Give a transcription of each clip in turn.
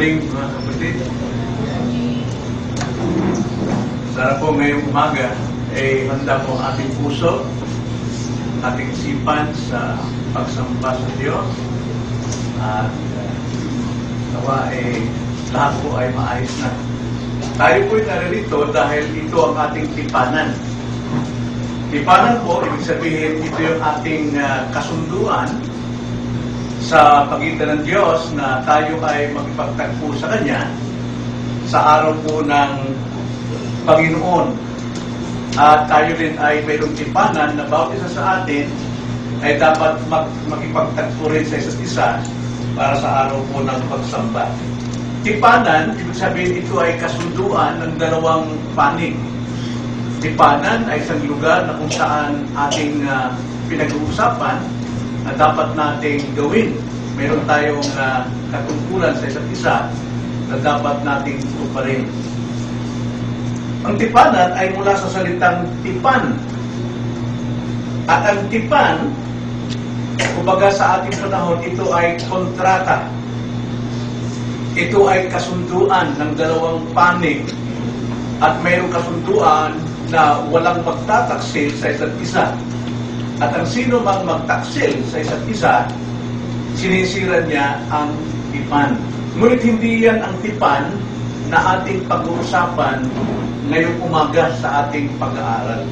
morning mga kapatid. Sana po ngayong umaga ay handa po ang ating puso, ating isipan sa pagsamba sa Diyos. At nawa lahat po ay maayos na. Tayo po ay naririto dahil ito ang ating tipanan. Tipanan po, ibig sabihin ito yung ating kasunduan sa pagitan ng Diyos na tayo ay magpagtagpo sa Kanya sa araw po ng Panginoon. At tayo din ay mayroong tipanan na bawat isa sa atin ay dapat makipagtagpo rin sa isa't isa para sa araw po ng pagsamba. Tipanan, ibig sabihin ito ay kasunduan ng dalawang panig. Tipanan ay isang lugar na kung saan ating pinag-uusapan na dapat nating gawin. Meron tayong katungkulan sa isa't isa na dapat nating tuparin. Ang tipanan ay mula sa salitang tipan. At ang tipan, kumbaga sa ating panahon, ito ay kontrata. Ito ay kasunduan ng dalawang panig. At mayroong kasunduan na walang magtataksil sa isa't isa. At ang sino mang magtaksil sa isa't isa, sinisira niya ang tipan. Ngunit hindi yan ang tipan na ating pag-uusapan ngayong umaga sa ating pag-aaral.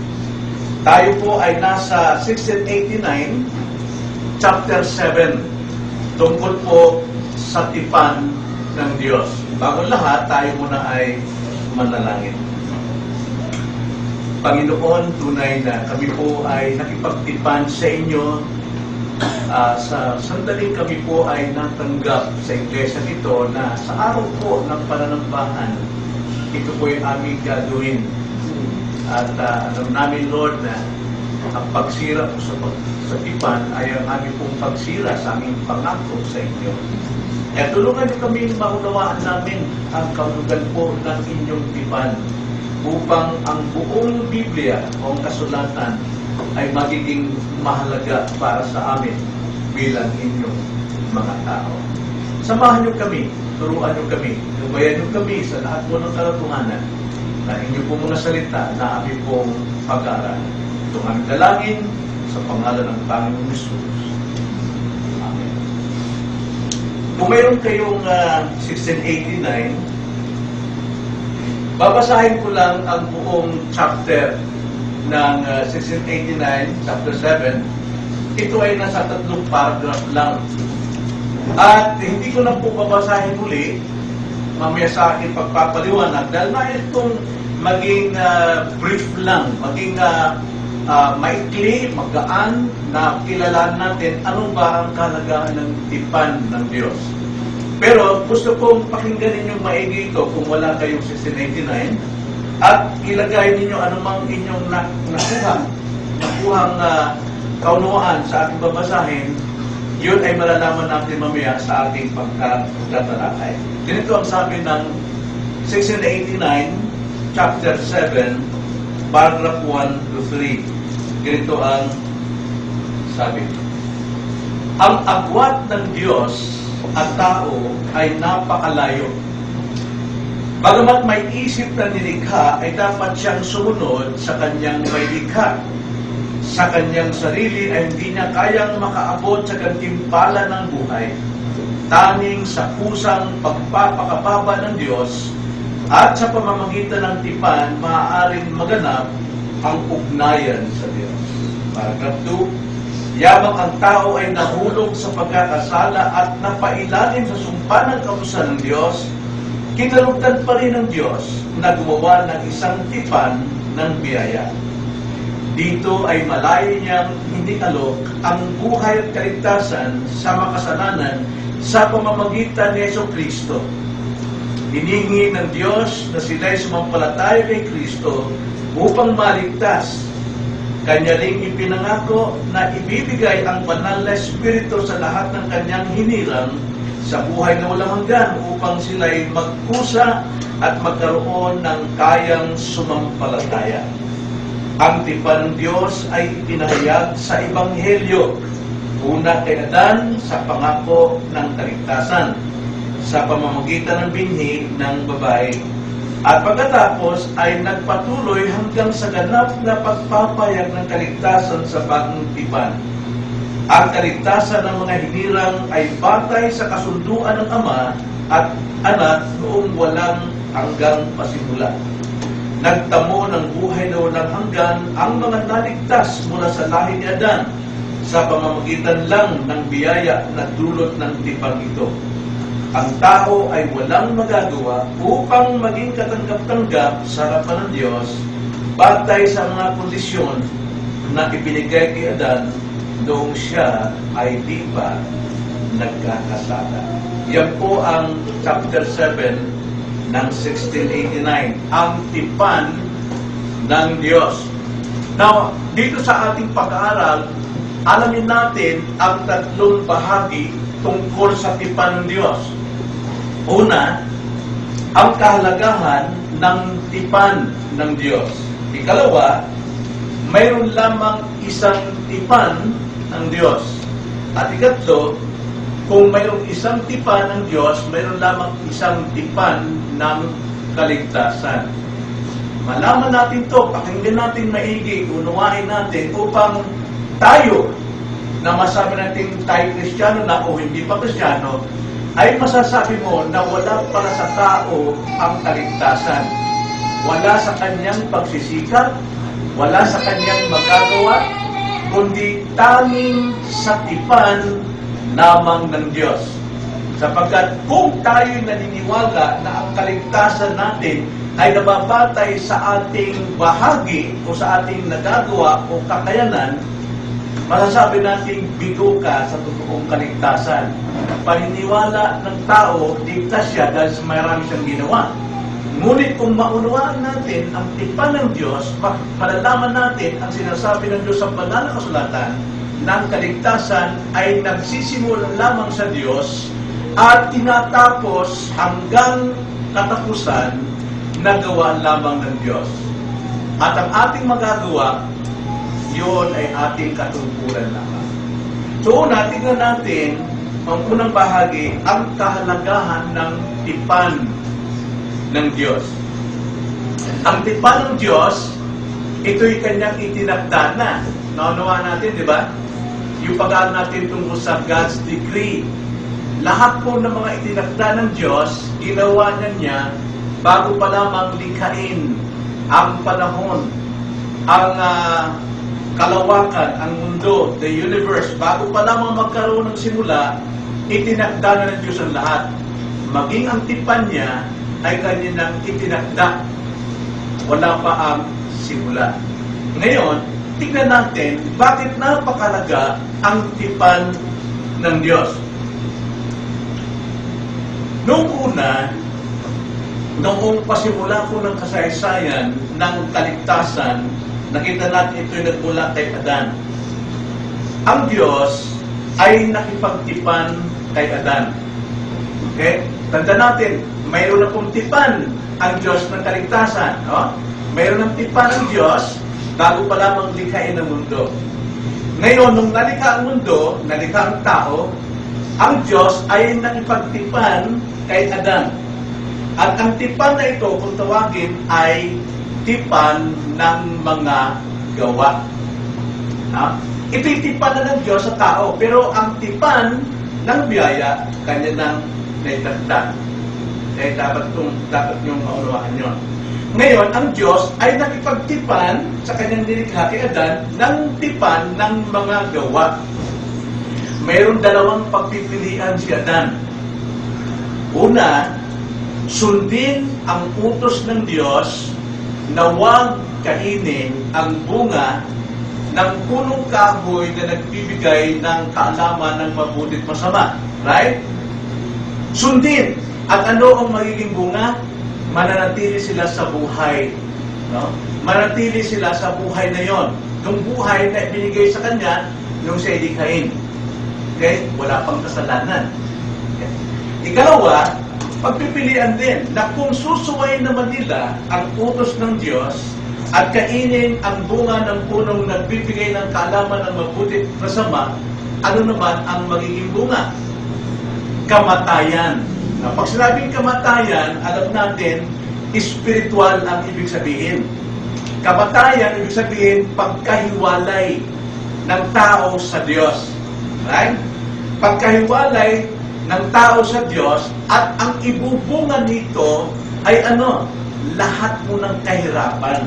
Tayo po ay nasa 1689, chapter 7, tungkol po sa tipan ng Diyos. Bago lahat, tayo muna ay manalangin. Panginoon, tunay na kami po ay nakipagtipan sa inyo. Sa sandaling kami po ay natanggap sa iglesia nito na sa araw po ng pananambahan, ito po yung aming gagawin. At alam namin, Lord, na ang pagsira po sa tipan ay ang aming pong pagsira sa aming pangako sa inyo. Kaya tulungan niyo kami maunawaan namin ang kahulugan po ng inyong tipan, upang ang buong Biblia o ang kasulatan ay magiging mahalaga para sa amin bilang inyong mga tao. Samahan niyo kami, turuan niyo kami, gabayan niyo kami sa lahat po ng katotohanan na inyong pong mga salita na aming pong pag-aaral. Itong aming dalangin sa pangalan ng Panginoong Jesus. Amen. Kung mayroon kayong 1689, babasahin ko lang ang buong chapter ng 1689, chapter 7. Ito ay nasa 3 paragraph lang. At hindi ko na po babasahin muli, mamaya sa akin pagpapaliwanag, dahil na itong maging brief lang, maging maikli, magaan, na kilalanan natin ano ba ang kalagahan ng tipan ng Diyos. Pero gusto kong pakinggan ninyong maigi ito kung wala kayong 1699 at ilagay ninyo anumang inyong nakuhang kaunawaan sa ating babasahin. Yun ay malalaman natin mamaya sa ating pagtatalakay. Ganito ang sabi ng 1689, chapter 7, paragraph 1 to 3. Ganito ang sabi. Ang agwat ng Diyos at tao ay napakalayo. Bagamat may isip na nilikha, ay dapat siyang sumunod sa kanyang may likha. Sa kanyang sarili ay hindi niya kayang makaabot sa gantimpala ng buhay. Tanging sa pusang pagpapakababa ng Diyos at sa pamamagitan ng tipan, maaaring maganap ang ugnayan sa Diyos. Paragraph 2. Yabang ang tao ay nahulog sa pagkakasala at napailalim sa sumpa ng kautusan ng Diyos, kinalugdan pa rin ng Diyos na gumawa ng isang tipan ng biyaya. Dito ay malayo niyang hinikalok ang buhay at kaligtasan sa makasalanan sa pamamagitan ni Jesucristo. Hiningi ng Diyos na sila'y sumampalataya kay Kristo upang maligtas. Kanya ring ipinangako na ibibigay ang banal na Espiritu sa lahat ng kanyang hinirang sa buhay na walang hanggan upang sila'y magkusa at magkaroon ng kayang sumampalataya. Ang tipan ng Diyos ay ipinahayag sa Ebanghelyo. Una kay Adan sa pangako ng kaligtasan. sa pamamagitan ng binhi ng babae. At pagkatapos ay nagpatuloy hanggang sa ganap na pagpapayag ng kaligtasan sa bagong tipan. Ang kaligtasan ng mga hinirang ay batay sa kasunduan ng Ama at Anak noong walang hanggang pasimula. Nagtamo ng buhay na walang hanggan ang mga naligtas mula sa lahi ni Adan sa pamamagitan lang ng biyaya na dulot ng tipang ito. Ang tao ay walang magagawa upang maging katanggap-tanggap sa harapan ng Diyos batay sa mga kondisyon na ibinigay kay Adan noong siya ay di pa nagkakasala. Yan po ang chapter 7 ng 1689, ang tipan ng Diyos. Now, dito sa ating pag-aaral, alamin natin ang tatlong bahagi tungkol sa tipan ng Diyos. Una, ang kahalagahan ng tipan ng Diyos. Ikalawa, mayroon lamang isang tipan ng Diyos. At ikatlo, kung mayroong isang tipan ng Diyos, mayroon lamang isang tipan ng kaligtasan. Malaman natin to, pakinggan natin maigi, unawain natin upang tayo na masabi natin tayo Kristiyano na o hindi pa Kristiyano, ay masasabi mo na wala para sa tao ang kaligtasan. Wala sa kanyang pagsisikap, wala sa kanyang magagawa, kundi tanging sa tipan lamang ng Diyos. Sapagkat kung tayo'y naniniwala na ang kaligtasan natin ay nababatay sa ating bahagi o sa ating nagagawa o kakayanan, masasabi natin bigo ka sa totoong kaligtasan. Paniniwala ng tao, ligtas siya dahil marami siyang ginawa. Ngunit kung maunawaan natin ang tipan ng Diyos, malalaman natin ang sinasabi ng Diyos sa banal na kasulatan ng kaligtasan ay nagsisimula lamang sa Diyos at tinatapos hanggang katapusan na gawa lamang ng Diyos. At ang ating magagawa, yun ay ating katungkulan lamang. So una, tingnan natin ang unang bahagi, ang kahalagahan ng tipan ng Diyos. Ang tipan ng Diyos, ito'y kanyang itinakda na. Naunawa natin, di ba? Yung pag-aaral natin tungkol sa God's decree. Lahat po ng mga itinakda ng Diyos, ginawa niya bago pa lamang likhain ang panahon, ang kalawakan, ang mundo, the universe. Bago pa lamang magkaroon ng simula, itinakda na ng Diyos ang lahat. Maging ang tipan niya ay kanyang itinakda. Wala pa ang simula. Ngayon, tignan natin bakit napakalaga ang tipan ng Diyos. Noong una, noong pasimula po ng kasaysayan ng kaligtasan, nakita natin ito'y nagmula kay Adan. Ang Diyos ay nakipagtipan kay Adan. Okay? Tanda natin, mayroon na pong tipan ang Diyos ng kaligtasan. No? Mayroon ng tipan ng Diyos bago pa lamang likhain ang mundo. Ngayon, nung nalikha ang mundo, nalikha ang tao, ang Diyos ay nakipagtipan kay Adan. At ang tipan na ito, kung tawagin, ay tipan ng mga gawa. Ito'y tipan na ng Diyos sa tao, pero ang tipan ng biyaya, kanya nang naitagda. Kaya dapat niyong maunawaan yun. Ngayon, ang Diyos ay nakipagtipan sa kanyang nilikha kay Adan ng tipan ng mga gawa. Mayroon dalawang pagpipilian si Adan. Una, sundin ang utos ng Diyos na huwag kainin ang bunga ng punong kahoy na nagbibigay ng kaalaman ng mabuti at masama. Right? Sundin. At ano ang magiging bunga? Mananatili sila sa buhay. No? Mananatili sila sa buhay na yon. Yung buhay na ibinigay sa kanya nung siya ilikhain. Okay? Wala pang kasalanan. Okay? Ikalawa, pagpipilian din na kung susuwayin naman nila ang utos ng Diyos at kainin ang bunga ng punong nagbibigay ng kaalaman ng mabuti at masama, ano naman ang magiging bunga? Kamatayan. Pag sinabing kamatayan, alam natin, spiritual ang ibig sabihin. Kamatayan, ibig sabihin, pagkahiwalay ng tao sa Diyos. Right? Pagkahiwalay ng tao sa Diyos, at ang ibubunga nito ay ano? Lahat mo ng kahirapan.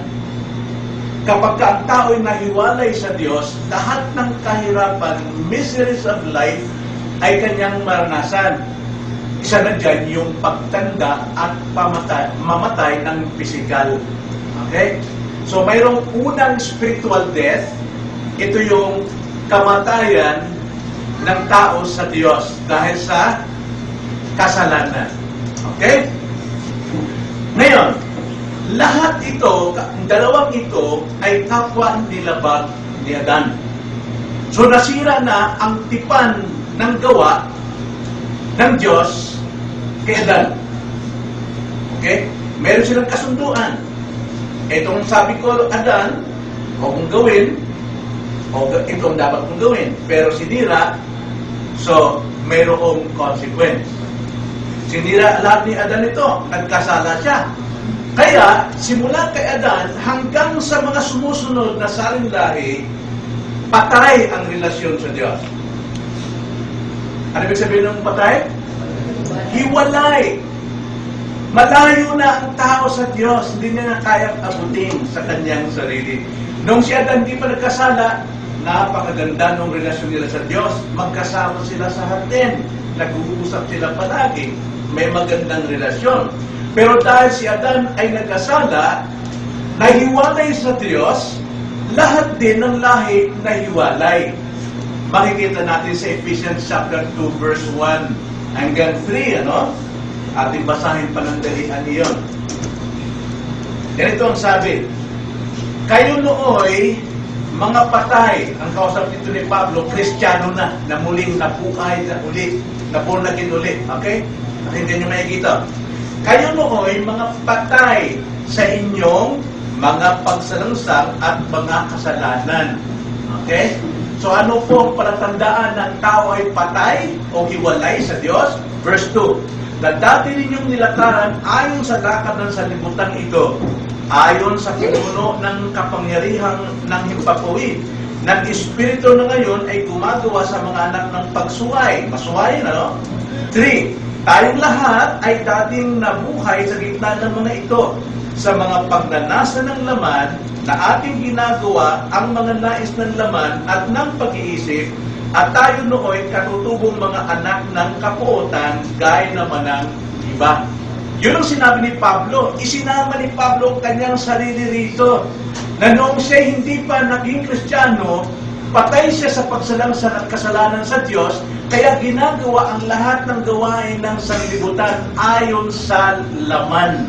Kapag ang tao ay nahiwalay sa Diyos, lahat ng kahirapan, miseries of life, ay kanyang maranasan. Isa na dyan yung pagtanda at mamatay ng physical. Okay? So, mayroong unang spiritual death. Ito yung kamatayan ng tao sa Diyos dahil sa kasalanan. Okay? Ngayon, lahat ito, dalawang ito, ay kapwa nilabag ni Adan. So, nasira na ang tipan ng gawa ng Diyos kay Adan. Okay? Meron silang kasunduan. Itong sabi ko, Adan, huwag mong gawin, o itong dapat mong gawin. Pero sinira, so, mayroong consequence. Sinira lahat ni Adan ito, nagkasala siya. Kaya, simula kay Adan, hanggang sa mga sumusunod na saring lahi, patay ang relasyon sa Diyos. Ano ibig sabihin ng patay? Hiwalay. Malayo na ang tao sa Diyos, hindi niya na kayang abutin sa kanyang sarili. Nung si Adan di pa nagkasala, napakaganda ng relasyon nila sa Diyos. Magkasama sila sa hardin. Nag-uusap sila palagi. May magandang relasyon. Pero dahil si Adan ay nagkasala, nahiwalay sa Diyos, lahat din ng lahi nahiwalay. Makikita natin sa Ephesians chapter 2 verse 1 hanggang 3, ano? Ating basahin panandalian niyon. Ganito ang sabi, kayo nooy mga patay, ang kausap dito ni Pablo, Kristiyano na muling nabuhay na uli, born again uli. Okay? Hindi nyo makikita. Kayo nooy mga patay sa inyong mga pagsalangsang at mga kasalanan. Okay? So ano po ang palatandaan ng tao ay patay o hiwalay sa Diyos? Verse 2, na dati ninyong nilakaran ayon sa lakad ng sanlibutan ito, ayon sa pinuno ng kapangyarihang ng himpapawid, ng Espiritu na ngayon ay gumagawa sa mga anak ng pagsuway. Masuway, ano? 3, tayong lahat ay dating nabuhay sa gitna ng mga ito, sa mga pagnanasa ng laman na ating ginagawa ang mga nais ng laman at ng pag-iisip, at tayo nooy katutubong mga anak ng kapuotan, gaya naman ng iba. Yun ang sinabi ni Pablo. Isinama ni Pablo kanyang sarili rito, na noong siya hindi pa naging Kristiyano, patay siya sa pagsalamsan at kasalanan sa Diyos, kaya ginagawa ang lahat ng gawain ng sanlibutan ayon sa laman.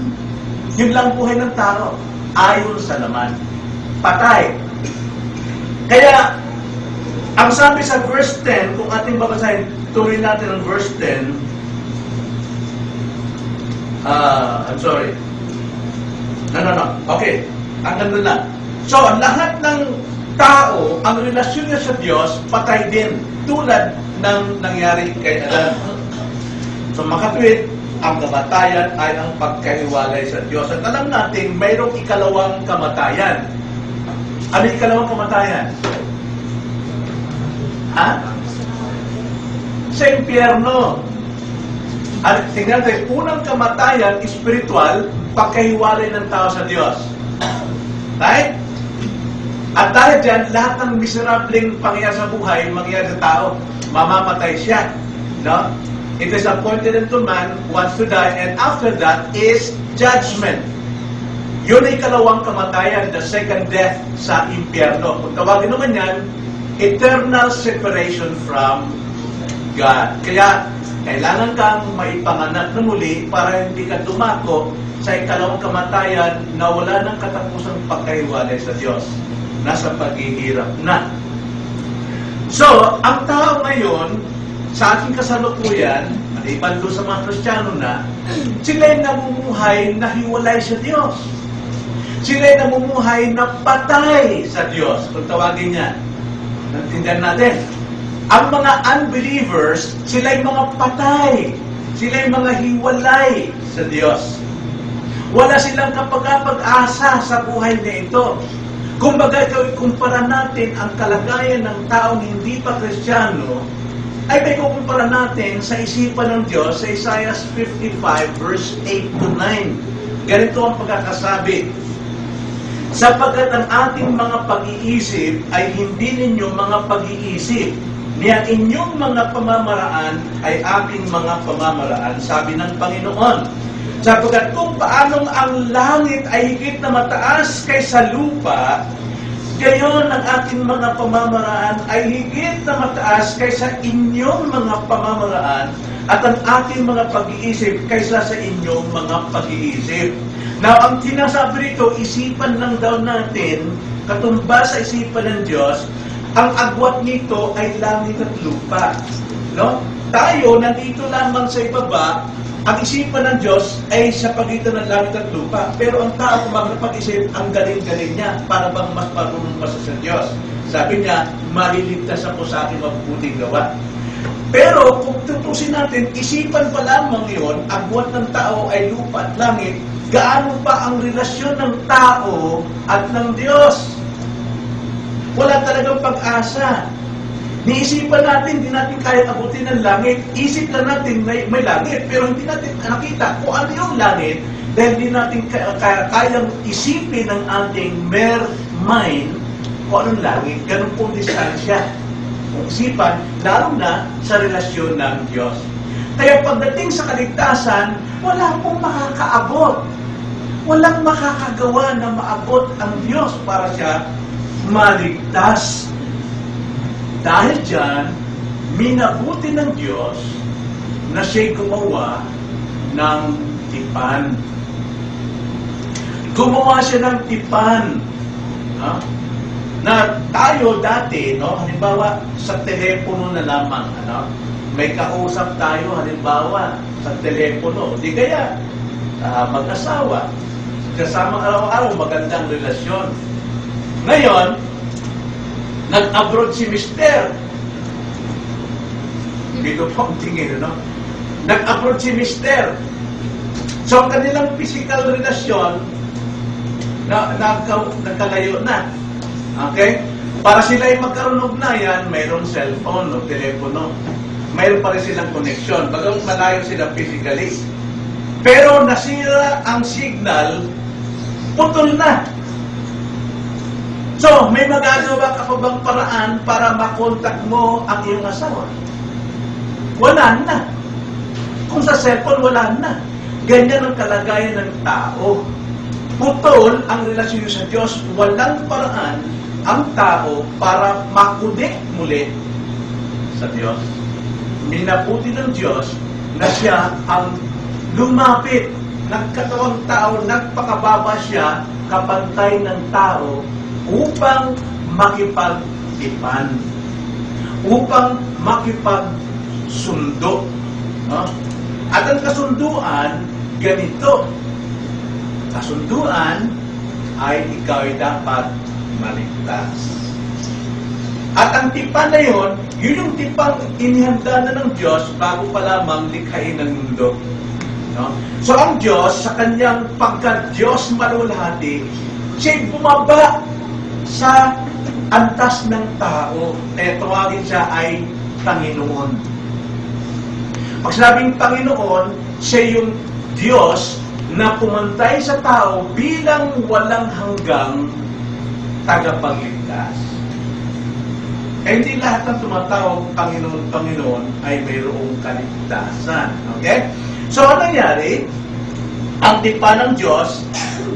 Yun lang buhay ng tao, ayon sa laman. Patay. Kaya, ang sabi sa verse 10, kung ating babasahin, tuloy natin ang verse 10. I'm sorry. No. Okay. Hanggang doon lang. So, lahat ng tao, ang relasyon niya sa Diyos, patay din. Tulad ng nangyari kay Adan. So, makatwid, ang kamatayan ay ang pagkahiwalay sa Diyos. At alam natin, mayroong ikalawang kamatayan. Ano yung ikalawang kamatayan? Ha? Sa impyerno. At tingnan natin, unang kamatayan, spiritual, pagkahiwalay ng tao sa Diyos. Right? At dahil dyan, lahat ng miserableng pangyayari sa buhay, mangyayari sa tao, mamamatay siya. No? It is appointed unto man once to die, and after that is judgment. Yun ay ikalawang kamatayan, the second death sa impyerno. Kung tawagin naman yan, eternal separation from God. Kaya, kailangan kang maipanganak na muli para hindi ka dumako sa ikalawang kamatayan na wala ng katapusang pagkahiwalay sa Diyos. Nasa paghihirap na. So, ang tao ngayon, sa ating kasalukuyan, maliban doon sa mga Kristiyano na, sila'y namumuhay na hiwalay sa Diyos. Sila'y namumuhay na patay sa Diyos. Kung tawagin niya, natindihan natin. Ang mga unbelievers, sila'y mga patay Sila'y mga hiwalay sa Diyos. Wala silang kapag-asa sa buhay na ito. Kumbaga, ikumpara natin ang kalagayan ng taong hindi pa Kristiyano, ay may kukumpara natin sa isipan ng Diyos sa Isaiah 55 verse 8 to 9. Ganito ang pagkakasabi. Sapagkat ang ating mga pag-iisip ay hindi ninyo mga pag-iisip, niya inyong mga pamamaraan ay aking mga pamamaraan, sabi ng Panginoon. Sapagkat kung paanong ang langit ay higit na mataas kaysa lupa, gayon ang aking mga pamamaraan ay higit na mataas kaysa inyong mga pamamaraan, at ang aking mga pag-iisip kaysa sa inyong mga pag-iisip. Now, ang sinasabi rito, isipan lang daw natin, katumbas sa isipan ng Diyos, ang agwat nito ay langit at lupa. No? Tayo, nandito lamang sa ibaba, ang isipan ng Diyos ay sa pagitan ng langit at lupa. Pero ang tao, kung magpag-isip, ang galing-galing niya, para bang mas marunong pa sa Diyos. Sabi niya, maliligtas ako sa aking mabubuting gawa. Pero kung tutusin natin, isipan pa lamang yun, agwat ng tao ay lupa at langit, gaano pa ang relasyon ng tao at ng Diyos? Wala talagang pag-asa. Niisipan natin, hindi natin kaya abutin ng langit. Isip lang natin may langit, pero hindi natin nakita kung ano yung langit dahil hindi natin kayang isipin ng ating mere mind kung anong langit. Ganun pong distansya. Kung isipan, lalo na sa relasyon ng Diyos. Kaya pagdating sa kaligtasan, wala pong makakaabot. Walang makakagawa na maabot ang Diyos para siya maligtas. Dahil dyan, minabuti ng Diyos na siya'y gumawa ng tipan. Gumawa siya ng tipan. No? Na tayo dati, no? Halimbawa, sa telepono na lamang, ano? May kausap tayo, halimbawa, sa telepono. Di kaya, mag-asawa. Kasama araw-araw, magandang relasyon. Ngayon, nag-abroad si Mister. Dito po ang tingin, no? Nag-abroad si Mister. So, ang kanilang physical relasyon, nagkalayo na. Okay? Para sila ay magkaroon ng ugnayan, mayroong cellphone o telepono. Mayroon pa rin silang connection. Bagang malayo sila physically. Pero nasira ang signal, putol na. So, may magagawa ka pa bang paraan para makontak mo ang iyong asawa? Wala na. Kung sa cellphone, wala na. Ganyan ang kalagayan ng tao. Putol ang relasyon sa Diyos. Walang paraan ang tao para makunik muli sa Diyos. Minabuti ng Diyos na siya ang lumapit. Nagkatawang tao, nagpakababa siya kapantay ng tao upang makipag-tipan, upang makipagsundo. No? At ang kasunduan, ganito. Kasunduan ay ikaw ay dapat maligtas. At ang tipan na yun yung tipang inihanda na ng Diyos bago pa lamang likhain ng mundo. No? So ang Diyos, sa kanyang pagka-Diyos malulhati, siya'y bumaba sa antas ng tao. Kaya tawagin siya ay Panginoon. Pag sinabing Panginoon, siya yung Diyos na pumantay sa tao bilang walang hanggang tagapagligtas. Eh, hindi lahat ng tumatawag Panginoon, Panginoon ay mayroong kaligtasan. Okay? So, ano nangyari? Ang tipan ng Diyos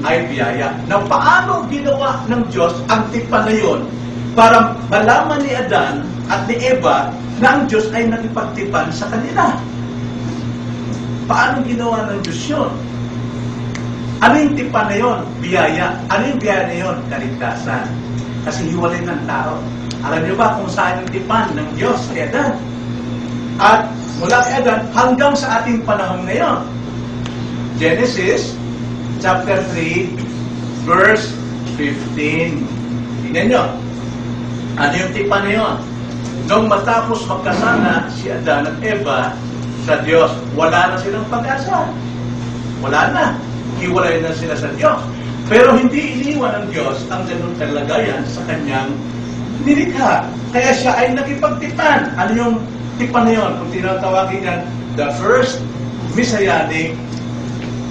ay biyaya. Na paano ginawa ng Diyos ang tipan na yun? Para malaman ni Adan at ni Eva na ang Diyos ay nakipagtipan sa kanila. Paano ginawa ng Diyos yun? Ano yung tipan na yun? Biyaya. Ano yung biyaya na yun? Kaligtasan. Kasi hiwalay ng tao. Alam niyo ba kung saan yung tipan ng Diyos kay Adan? At mula kay Adan hanggang sa ating panahon ngayon. Genesis chapter 3 verse 15. Tingnan nyo. Ano yung tipan na yun? Nung matapos magkasama si Adan at Eva, sa Diyos, wala na silang pag-asa. Wala na. Hiwalay na sila sa Diyos. Pero hindi iniwan ng Diyos ang ganun kalagayan sa kanyang nilikha. Kaya siya ay nakipagtipan. Ano yung tipan na yun? Kung tinatawagin yan, the first messianic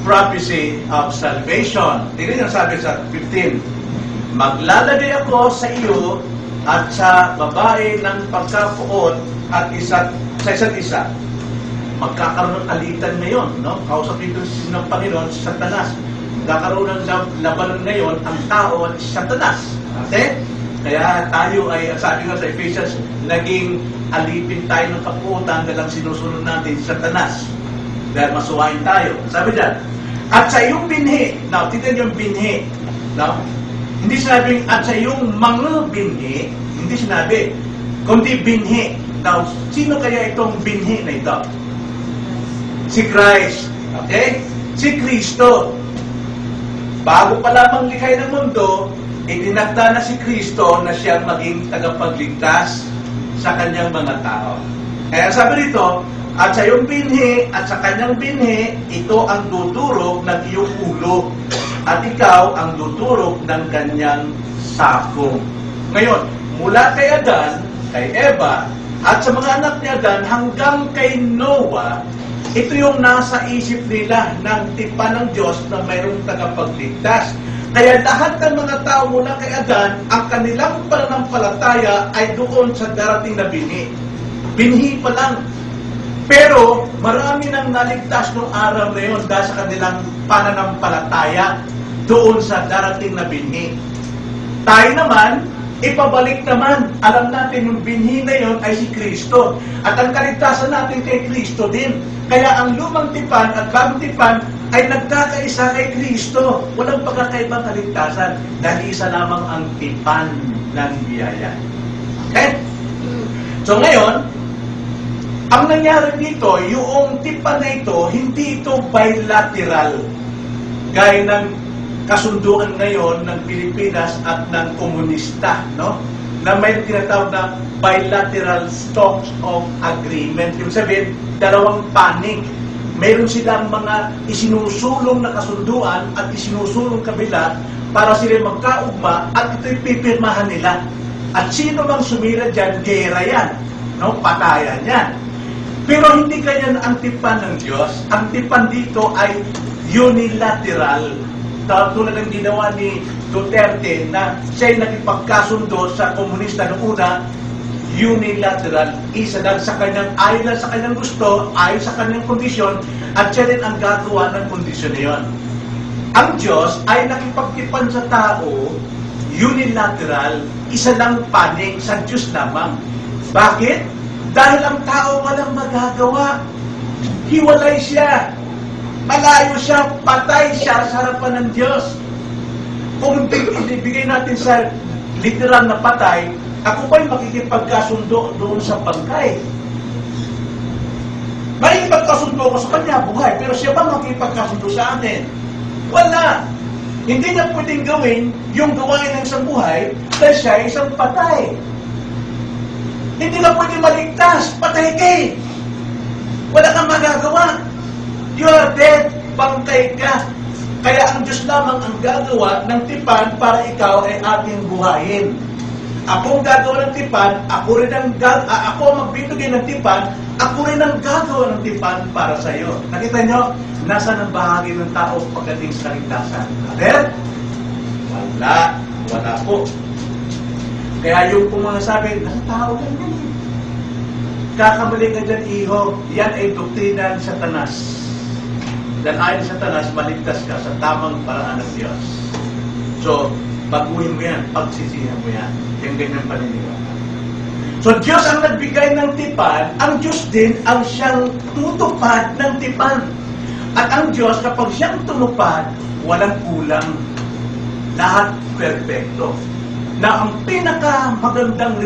prophecy of salvation. Tingnan yung sabi sa 15. Maglalagay ako sa iyo at sa babae ng pagkapuot at sa isa't isa. Magkakaroon ng alitan ngayon, no? Kausapin ito ng Panginoon, Satanas. Magkakaroon ng labanan ngayon ang tao at Satanas. Okay? Kaya tayo ay, sabi nga sa Ephesians, naging alipin tayo ng kapuotan dahil sinusunod natin si Satanas. Dahil masuwain tayo. Sabi dyan, at sa iyong binhi, now, tignan yung binhi, no? Hindi sinabing at sa iyong mga binhi, hindi sinabi, kundi binhi. Now, sino kaya itong binhi na ito? Si Christ. Okay? Si Kristo. Bago pa lamang likhay ng mundo, itinakda na si Kristo na siyang maging tagapagligtas sa kanyang mga tao. Kaya sabi rito, at sa iyong binhi at sa kanyang binhi, ito ang dudurog ng iyong ulo at ikaw ang dudurog ng kanyang sakong. Ngayon, mula kay Adan, kay Eva, at sa mga anak ni Adan hanggang kay Noah, ito yung nasa isip nila ng tipan ng Diyos na mayroong tagapagligtas. Kaya lahat ng mga tao mula kay Adan, ang kanilang pananampalataya ay doon sa darating na binhi. Binhi pa lang. Pero marami nang naligtas noong araw na yun dahil sa kanilang pananampalataya doon sa darating na binhi. Tayo naman, ipabalik naman. Alam natin yung binhi na yun ay si Kristo. At ang kaligtasan natin kay Kristo din. Kaya ang lumang tipan at bagong tipan ay nagkakaisa kay Kristo. Walang pagkakaibang kaligtasan dahil isa lamang ang tipan ng biyaya. Okay? So ngayon, ang nangyari dito, yung tipan na ito, hindi ito bilateral. Gaya ng kasunduan ngayon ng Pilipinas at ng komunista, no? Na may tinatawag na bilateral talks of agreement. Yung sabihin, dalawang panig. Meron silang mga isinusulong na kasunduan at isinusulong kabila para sila magkaugma at ito'y pipirmahan nila. At sino mang sumira dyan, gera yan. No? Patayan yan. Pero hindi kaya ang tipan ng Diyos. Ang tipan dito ay unilateral. Tulad ng ginawa ni Duterte na siya'y nakipagkasundo sa komunista noong una, unilateral. Isa lang sa kanyang, ayon lang sa kanyang gusto, ayon sa kanyang kondisyon, at siya rin ang gagawa ng kondisyon na yun. Ang Diyos ay nakipagtipan sa tao, unilateral, isa lang panig sa Diyos lamang. Bakit? Dahil ang tao walang magagawa. Hiwalay siya. Malayo siya, patay siya sa harapan ng Diyos. Kung ibigay natin sa literal na patay, ako ba'y makikipagkasundo doon sa bangkay? Makikipagkasundo ko sa kanya, buhay. Pero siya ba makikipagkasundo sa atin? Wala. Hindi niya pwedeng gawin yung gawain ng isang buhay dahil siya ay isang patay. Hindi ka pwede maligtas. Patay ka eh. Wala kang magagawa. You are dead. Bangkay ka. Kaya ang Diyos lamang ang gagawa ng tipan para ikaw ay ating buhayin. Ako ang gagawa ng tipan, ako ang magbibigay ng tipan, ako rin ang gagawa ng tipan para sa iyo. Nakita nyo? Nasa ng bahagi ng tao pagdating sa kaligtasan. Amen? Wala. Wala po. Kaya yung kung mga sabi, nasa tao lang yan. Kakamali ka dyan, iho. Yan ay doktrina ng Satanas. Dahil ayon sa Satanas, maligtas ka sa tamang paraan ng Diyos. So, baguhin mo yan. Pagsisihan mo yan. Yung ganyang paniniwala. So, Diyos ang nagbigay ng tipan. Ang Diyos din ang siyang tutupad ng tipan. At ang Diyos, kapag siyang tumupad, walang kulang. Lahat perfecto. Na ang pinakamagandang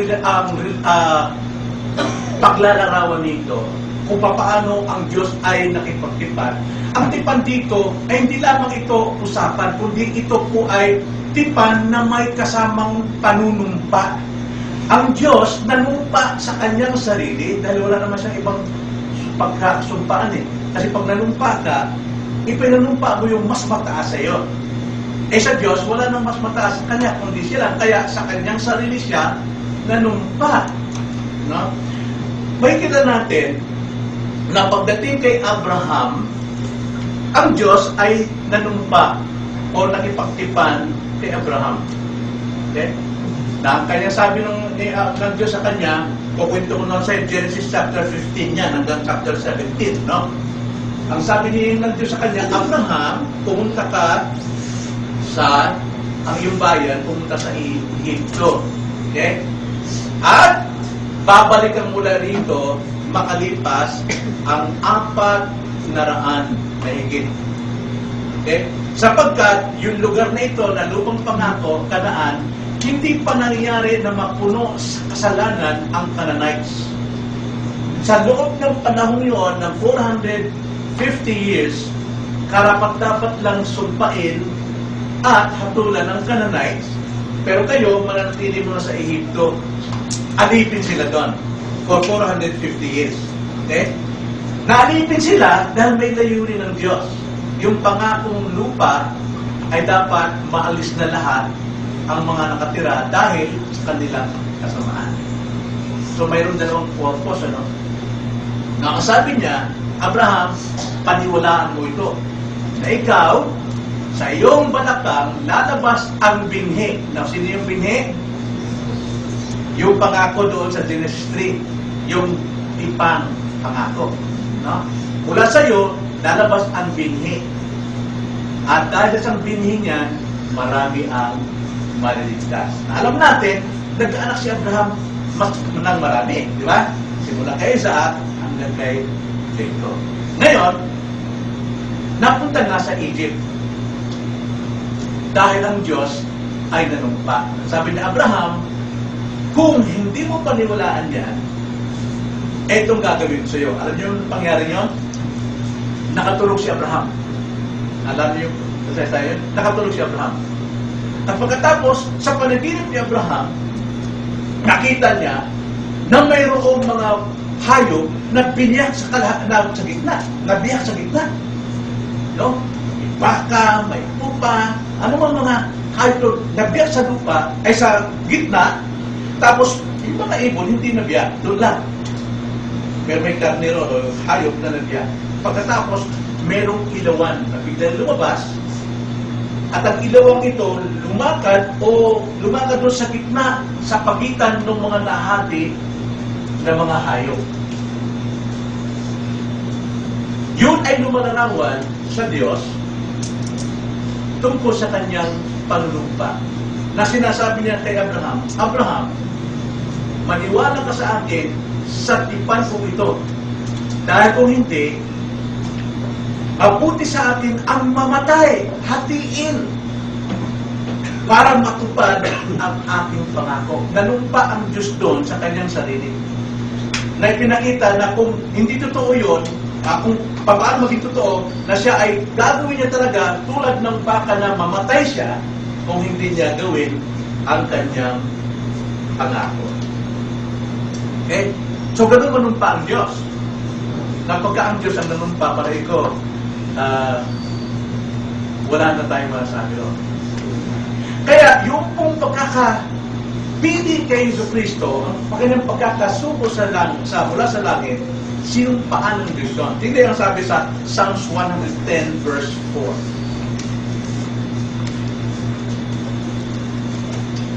paglalarawan nito, kung paano ang Diyos ay nakipagtipan. Ang tipan dito ay hindi lamang ito usapan, kundi ito po ay tipan na may kasamang panunumpa. Ang Diyos nanumpa sa kanyang sarili dahil wala naman siyang ibang pagkasumpaan eh. Kasi pag nanumpa ka, ipinanumpa mo yung mas mataas sa iyo. Eh sa Diyos, wala nang mas mataas sa Kanya, kundi siya lang. Kaya sa Kanyang sarili siya, nanumpa. No? Makikita natin na pagdating kay Abraham, ang Diyos ay nanumpa o nakipagtipan kay Abraham. Okay? Na ang kanya sabi ng Diyos sa kanya, kukwento ko na sa Genesis chapter 15 yan hanggang chapter 17, no? Ang sabi ng Diyos sa kanya, Abraham, pumunta ka sa ang iyong bayan, pumunta sa Egypto. Okay? At babalik kang mula rito makalipas ang 400 na higit. Okay? Sapagkat yung lugar na ito na lupang pangako, Kanaan, hindi pa nangyari na mapuno sa kasalanan ang Canaanites. Sa loob ng panahon yun, ng 450 years, karapat-dapat lang sumpain at hatulan ng Canaanites, pero kayo, mananatili mo na sa Ehipto. Alipin sila doon for 450 years. Okay? Naalipin sila dahil may layunin ng Diyos. Yung pangakong lupa ay dapat maalis na lahat ang mga nakatira dahil sa kanilang kasamaan. So mayroon dalawang purpose, ano? Nakasabi niya, Abraham, paniwalaan mo ito, na ikaw, sa iyong balakang, lalabas ang binhi. Now, sino yung binhi? Yung pangako doon sa Genesis 3, yung ipang pangako. No? Mula sa iyo, lalabas ang binhi. At dahil sa binhi niya, marami ang maliligtas. Alam natin, nag-anak si Abraham mas nang marami, di ba? Simula kay Isaac hanggang kay Jacob. Ngayon, napunta nga sa Egypt dahil ang Diyos ay nanumpa. Sabi ni Abraham, kung hindi mo paniwalaan yan, etong gagawin sa iyo. Alam niyo yung pangyari niyo? Nakatulog si Abraham. Alam niyo yung nakatulog si Abraham. At pagkatapos, sa panaginip ni Abraham, nakita niya na mayroong mga hayop na biniyak sa gitna. Nabiyak sa gitna. No? May baka, may pupa, ano mga hayop na nabiyak sa lupa, ay sa gitna, tapos yung mga ibon hindi nabiyak, doon lang. Pero may karnero o hayop na nabiyak. Pagkatapos, mayroong ilawan na biglang lumabas, at ang ilawang ito, lumakad doon sa gitna, sa pagitan ng mga nahati na mga hayop. Yun ay lumalarawan sa Diyos tungkol sa kanyang panunumpa. Na sinasabi niya kay Abraham, Abraham, maniwala ka sa akin sa tipan ko ito. Dahil kung hindi, mabuti sa atin ang mamatay, hatiin, para matupad ang aking pangako. Nanumpa ang Diyos doon sa kanyang sarili. Na ipinakita na kung hindi totoo yun, kung paano maging totoo, na siya ay gagawin niya talaga tulad ng baka na mamatay siya kung hindi niya gawin ang kanyang pangako. Okay? So, ganun manumpa ang Diyos. Na pagka ang Diyos ang nanumpa para ikaw, wala na tayong masasabi doon. Kaya yung pong pagkakapili kay Jesucristo, ang kanyang pagkakasuko mula sa langit, sinumpaan ng Diyos doon. Tingnan yung sabi sa Psalms 110 verse 4.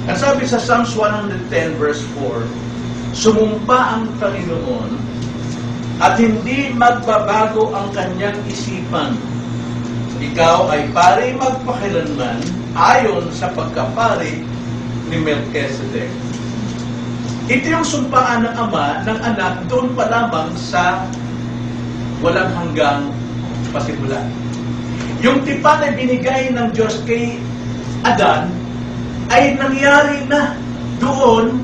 Ang sabi sa Psalms 110 verse 4, sumumpa ang Panginoon at hindi magbabago ang kanyang isipan. Ikaw ay pari magpakilanman ayon sa pagkapari ni Melchizedek. Ito yung sumpaan ng Ama, ng Anak, doon pa lamang sa walang hanggang pasimula. Yung tipan na binigay ng Diyos kay Adan ay nangyari na doon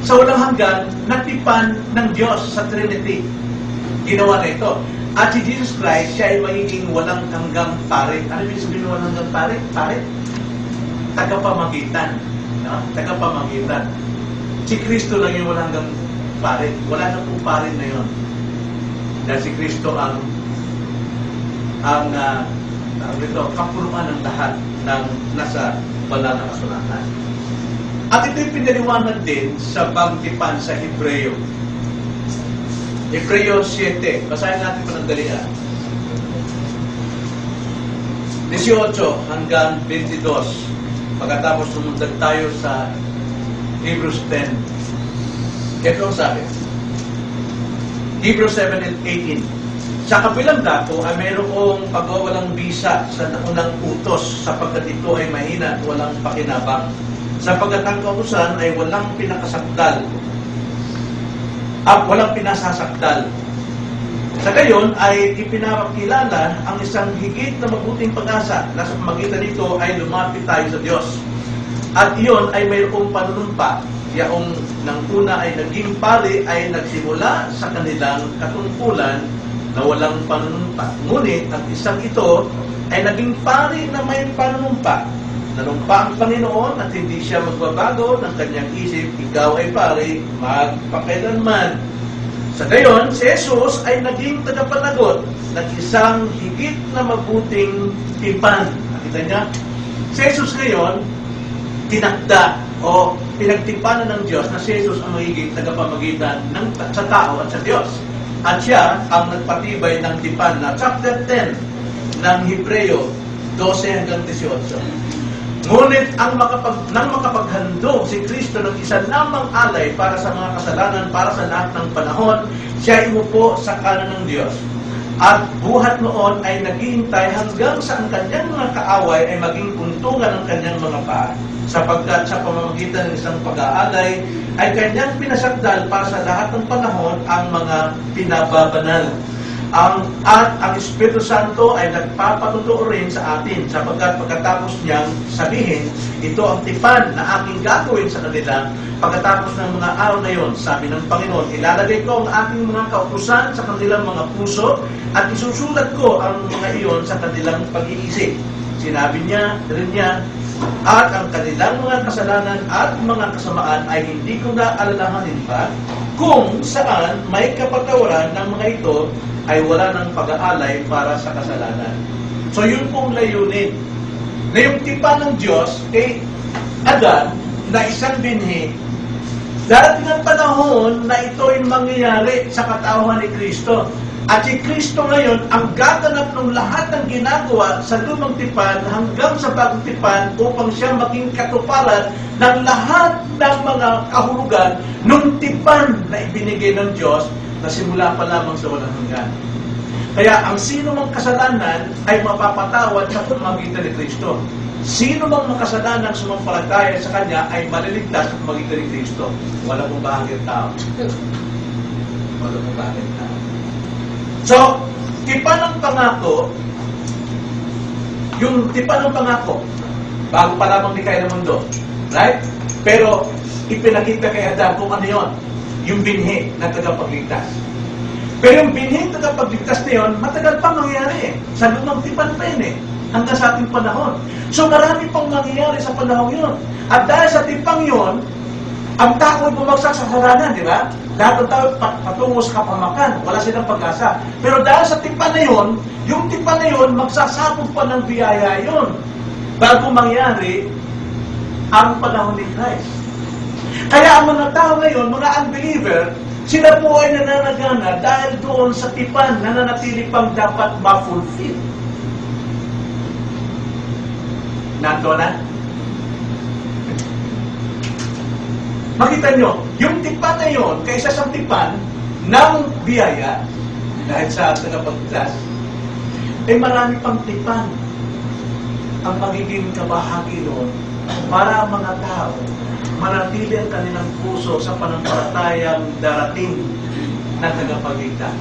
sa walang hanggan na tipan ng Diyos sa Trinity. Ginawa na ito. At si Jesus Christ, siya ay magiging walang hanggang pare. Ano yung sabihin ng walang hanggang pare? Pare? Tagapamagitan. No? Tagapamagitan. Si Kristo lang yung walang hanggang pare. Wala na pong pare na yun. Dahil si Kristo ang kapuluan ng lahat ng nasa banal na kasulatan. At ito'y pinaliwanag din sa pagtipan sa Hebreo. Hebreo 7. Basahin natin po ng dalian. 18 hanggang 22. Pagkatapos sumundag tayo sa Hebrews 10. Ito ang sabi. Hebrews 7 and 18. Sa kabilang dako ay mayroong pagwawalang bisa sa naunang utos sapagkat ito ay mahina at walang pakinabang. Sapagkat ang kautusan ay walang pinakasakdal at walang pinasasakdal. Sa gayon ay ipinapakilala ang isang higit na mabuting pag-asa na sa pamagitan nito ay lumapit tayo sa Diyos. At iyon ay mayroong panunumpa. Yaong nang una ay naging pari ay nagsimula sa kanilang katungkulan na walang panunumpa. Ngunit ang isang ito ay naging pari na may panunumpa. Nanumpa ang Panginoon at hindi siya magbabago ng kanyang isip, ikaw ay pari magpakailanman. Sa gayon, si Jesus ay naging tagapanagot ng isang higit na mabuting tipan. Nakita niya? Si Jesus ngayon, tinakda o pinagtipanan ng Diyos na si Jesus ang magiging tagapamagitan sa tao at sa Diyos. At siya ang nagpatibay ng tipan na chapter 10 ng Hebreo 12 hanggang 18. Ngunit nang makapaghandog si Kristo ng isa lamang alay para sa mga kasalanan, para sa lahat ng panahon, siya ay umupo sa kanan ng Diyos. At buhat noon ay naghihintay hanggang sa ang kanyang mga kaaway ay maging buntungan ng kanyang mga paa. Sapagkat sa pamamagitan ng isang pag-aalay ay kanyang pinasakdal para sa lahat ng panahon ang mga pinababanal. At ang Espiritu Santo ay nagpapatuto rin sa atin sapagkat pagkatapos niyang sabihin, ito ang tipan na aking gagawin sa kanila pagkatapos ng mga araw na yon, sabi ng Panginoon, ilalagay ko ang aking mga kautusan sa kanilang mga puso at isusulat ko ang mga iyon sa kanilang pag-iisip. Sinabi niya rin niya, at ang kanilang mga kasalanan at mga kasamaan ay hindi ko na alalahanin pa, kung saan may kapatawaran ng mga ito ay wala ng pag-aalay para sa kasalanan. So yun pong layunin. Na yung tipan ng Diyos ay agad na isang binhi. Darating ang panahon na ito ay mangyayari sa katauhan ni Kristo. At si Kristo ngayon ang gaganap ng lahat ng ginagawa sa lumang tipan hanggang sa bagong tipan upang siya maging katuparan ng lahat ng mga kahulugan ng tipan na ibinigay ng Diyos na simula pa lamang sa walang hanggan. Kaya ang sino mang kasalanan ay mapapatawad sa pamamagitan ni Kristo. Sino mang makasalanan sumampalataya sa Kanya ay maliligtas sa pamamagitan ni Kristo. Wala pong bahagyang tao. Wala pong bahagyang tao. So, tipan ng pangako, yung tipan ng pangako, bago pa lamang likay ng mundo. Right? Pero, ipinakita kay Adam kung ano yun. Yung binhi na tagapagligtas. Pero yung binhi na tagapagligtas na yun, matagal pa mangyayari. Sa lumang tipan pa yun hanggang sa ating panahon. So marami pang mangyayari sa panahon yun. At dahil sa tipang yun, ang tao ay bumagsak sa kasalanan, di ba? Lahat ng tao patungo sa kapamakan. Wala silang pag-asa. Pero dahil sa tipan na yun, yung tipan na yun, magsasabog pa ng biyaya yun. Bago mangyari ang panahon ni Christ. Kaya ang mga tao ngayon, mga unbeliever, sila po ay nananagana dahil doon sa tipan na nanatili pang dapat ma-fulfill. Nando na? Makita nyo, yung tipan na yun, kaysa sa tipan ng biyaya, dahil sa tagapagligtas, ay marami pang tipan ang magiging kabahagi noon para ang mga tao manatili ang kanilang puso sa panampalatayang darating na tagapagligtas.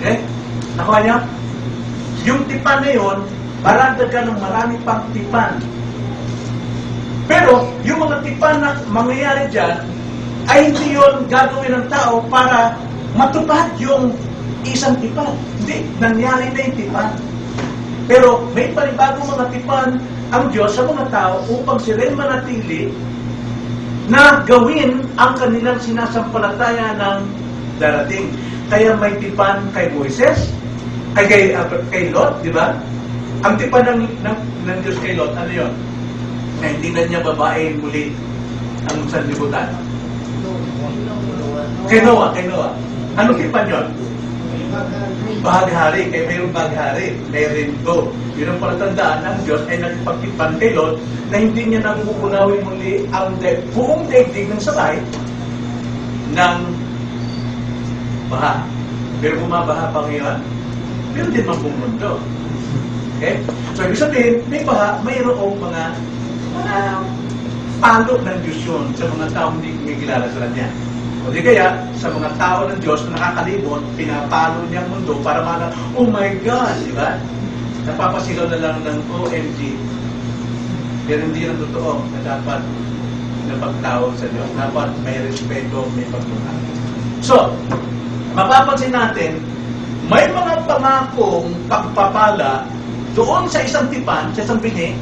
Okay? Nakuha niya? Yung tipan na yun, maragdagan ng marami pang tipan. Pero, yung mga tipan na mangyayari dyan, ay hindi yun gagawin ng tao para matupad yung isang tipan. Hindi, nangyari na yung tipan. Pero, may panibagong mga tipan ang Diyos sa mga tao upang sila manatili na gawin ang kanilang sinasampalataya ng darating. Kaya may tipan kay Moises, kay Lot, di ba? Ang tipan ng Diyos kay Lot, ano yun? Na hindi na niya babae muli ang sanlibutan. Kay Noah. Anong tipan yun? Bahaghari. Kaya mayroong bahaghari. May rinto. Yun ang palatandaan ng Diyos ay nagpagtipan kay Lot na hindi niya nabubunawi muli ang buong daigdig ng sabay ng baha. Pero bumabaha pa ngayon, pero din man buong mundo. Okay? So, ibig sabihin, may baha, mayroong mga palo ng Diyos yun sa mga taong hindi kumikilala sa Kanya. O di kaya, sa mga tao ng Diyos na nakakalibot, pinapalo niya ang mundo para mga, oh my God, di ba? Napapasigaw na lang ng OMG. Pero hindi yan totoo na dapat napagtawag sa Diyos. Dapat may respeto, may pagmamahal. So, mapapansin natin, may mga pangakong pagpapala doon sa isang tipan, sa isang bini,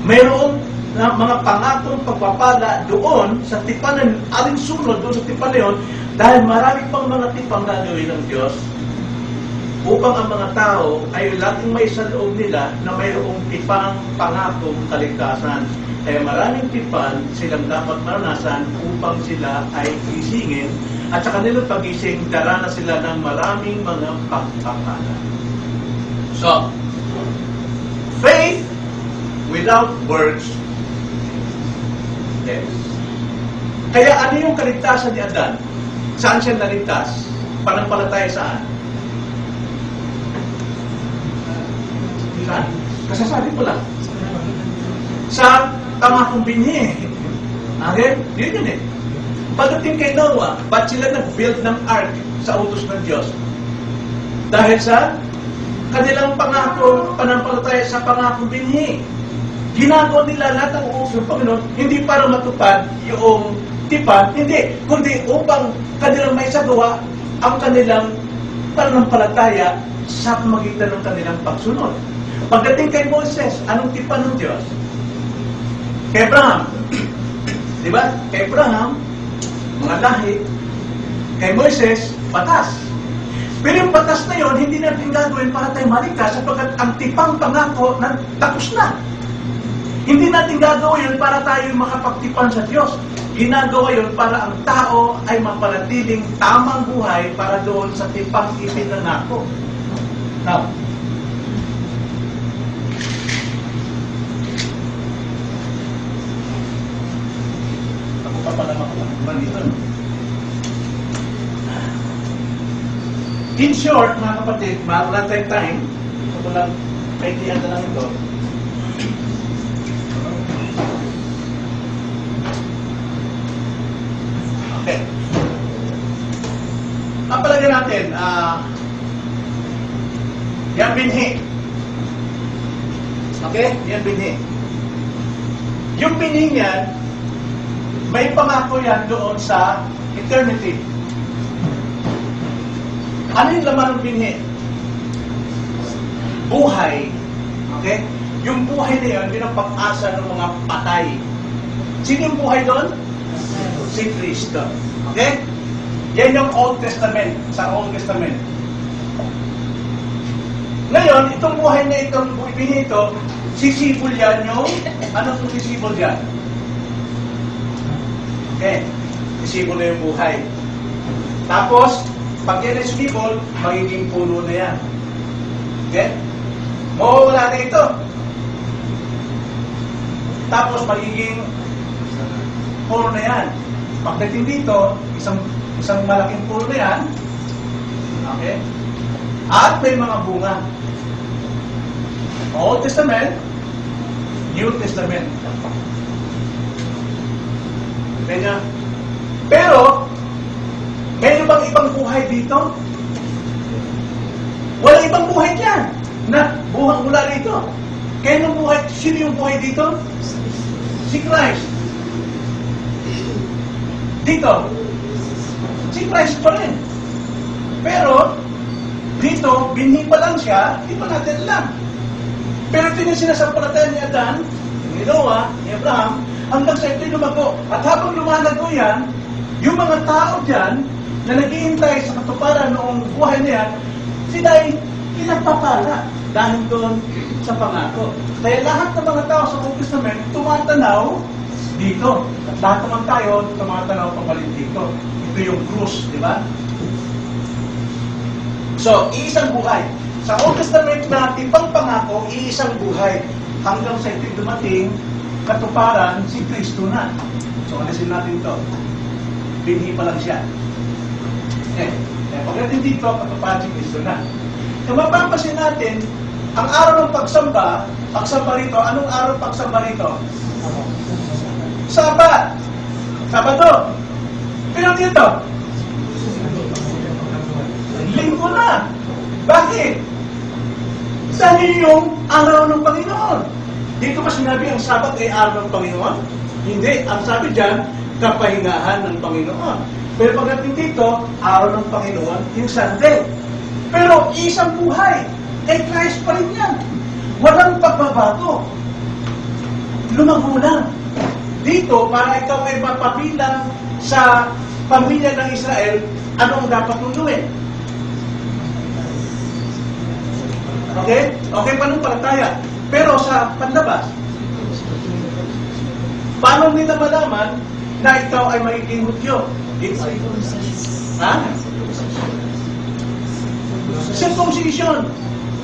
mayroong mga pangakong pagpapala doon sa tipan na alinsunod doon sa tipan na yun, dahil marami pang mga tipang gagawin ng Diyos upang ang mga tao ay laging may sa loob nila na mayroong tipang pangakong kaligtasan. Kaya maraming tipan silang dapat maranasan upang sila ay gisingin at sa kanilang pagising, darana sila ng maraming mga pagpapala. So, faith without works. Yes. Kaya ano yung kaligtasan ni Adan? Saan siya naligtas? Panampalataya saan? Saan? Kasasabi ko lang. Sa pangakong binhi. Okay? Yun eh. Pagdating kay Noah, ba't sila nag-build ng ark sa utos ng Diyos? Dahil sa kanilang pangako, panampalataya sa pangakong binhi. Ginagawa nila lahat ng utos ng Panginoon, hindi para matupad yung tipan, hindi, kundi upang kanilang may sagawa ang kanilang panampalataya sa pamagitan ng kanilang pagsunod. Pagdating kay Moses, anong tipan ng Diyos? Kay Abraham. Di ba? Kay Abraham, mga lahi. Kay Moises, batas. Pero yung batas na yon, hindi natin gagawin para tayo maligtas sapagkat ang tipang pangako na tapos na. Hindi natin gagawin yun para tayo makapagtipan sa Diyos. Ginagawa yun para ang tao ay mapanatiling tamang buhay para doon sa tipang ipinangako. Now, ako pa pala makuha dito. In short, mga kapatid, wala tayong time. So, walang kailangan na lang ito. Okay. Ang palagay natin, yan binhi. Okay? Yan binhi. Yung binhi niyan, may pangako yan doon sa eternity. Ano yung laman ng binhi? Buhay. Okay? Yung buhay na yun, yun ang pag-asa ng mga patay. Sino yung buhay doon? Si Kristo. Okay? Yan yung Old Testament. Sa Old Testament. Ngayon, itong buhay na itong binhi ito, sisibol yan yung, ano kung sisibol yan? Okay? Sisibol na yung buhay. Tapos, pag yan ay sumibol, magiging puno na yan. Okay? Mawawala na ito. Tapos, magiging puno na yan. Pagdating dito, isang malaking puno na yan. Okay? At may mga bunga. Old Testament, New Testament. Kanya. Pero, mayroon bang ibang buhay dito? Wala ibang buhay dyan na buhang mula rito. Kaya nung buhay, sino yung buhay dito? Si Christ. Dito, si Christ pa rin. Pero, dito, binhi pa lang siya, di pa natin alam. Pero ito yung sinasampalatayan ni Adan, ni Noah, ni Abraham, hanggang sa ito'y lumago. At habang lumalago yan, yung mga tao dyan, na naghihintay sa katuparan noong buhay niya, sila ay pinagpapala dahil doon sa pangako. Kaya lahat ng mga tao sa Old Testament tumatanaw dito. At lahat naman tayo tumatanaw pabalik dito. Ito yung krus, di ba? So, iisang buhay. Sa Old Testament na tipang pangako, iisang buhay. Hanggang sa ito'y dumating, katuparan, si Kristo na. So, alisin natin ito. Binhi pa lang siya. Pagdating dito, katuparan si Kristo na. Kung mapapasin natin, ang araw ng pagsamba rito, anong araw ng pagsamba rito? Sabat. Sabado. Pero dito, linggo na. Bakit? Dahil yung araw ng Panginoon. Dito ba sinabi ang Sabat ay araw ng Panginoon? Hindi. Ang sabi dyan, kapahingahan ng Panginoon. Pero pagdating dito, araw ng Panginoon, yung Sunday. Pero isang buhay. Kay Christ pa rin yan. Walang pagbabago. Lumago lang. Dito, para ikaw ay mapabilang sa pamilya ng Israel, ano ang dapat mong gawin? Okay? Okay, pananampalataya. Pero sa panlabas, paano nila malaman na ikaw ay magiging Hudyo? Ha? Circumcision.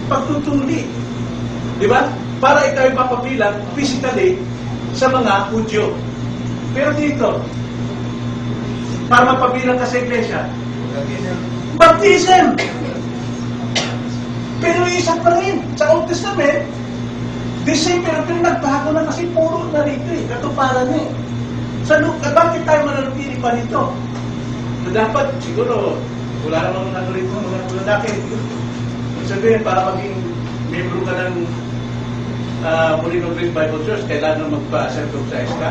Pagtutuli. Di ba? Para ikaw ay mapabilang physically sa mga Hudyo. Pero dito, para mapabilang ka sa iglesia, baptism. Pero isa pa rin. Sa Old Testament, the same, pero nagbago na kasi puro na rito eh. Katuparan eh. Sa bakit tayo mananatili pa rito? So, dapat, siguro, wala namang ano rito, mga lalaki. Sabihin, para maging membro ka ng Molino Green Bible Church, kailangan magpa-circumcise ka.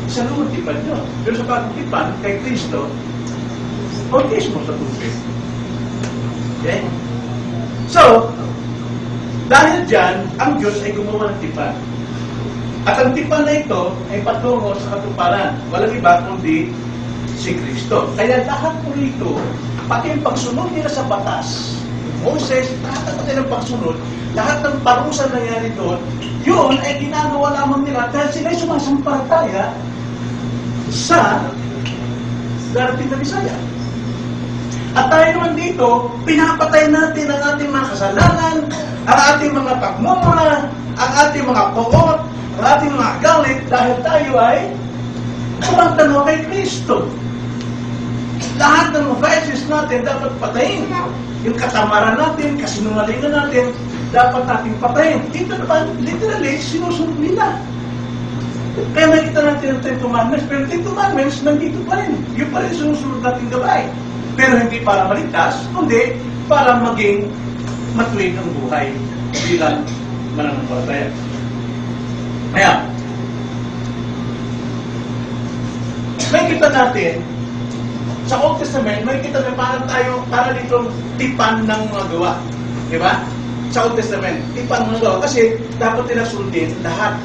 Sa lumang tipan nyo. Pero sa pagtipan, kay Kristo, bautismo sa tubig. Okay? So, dahil dyan, ang Diyos ay gumawa ng tipan. At ang tipan na ito ay patungo sa katuparan. Walang iba kundi si Kristo. Kaya lahat po rito, pati yung pagsunod nila sa batas, Moses, lahat ng pagsunod, lahat ng parusa nangyari doon, yun ay ginagawa lamang nila dahil sila ay sumasampalataya sa darating na Bisaya. At tayo naman dito, pinapatay natin ang ating mga kasalanan, ang ating mga pagmumura, ang ating mga kuot, ang ating mga galit, dahil tayo ay kumantanaw kay Kristo. Lahat ng vices natin dapat patayin. Yung katamaran natin, kasinungalingan natin, dapat natin patayin. Dito naman, literally, sinusunod nila. Kaya nakita natin ang 10 Commandments, pero 10 Commandments, nandito pa rin. Yung pa rin sinusunod natin gabay. Pero hindi para maligtas, kundi para maging matuwid ang buhay bilang mananampalataya. Kaya, may kita natin, sa Old Testament, may kita na parang tayo, para ditong tipan ng mga gawa. Diba? Sa Old Testament, tipan ng mga gawa. Kasi dapat nila sundin lahat.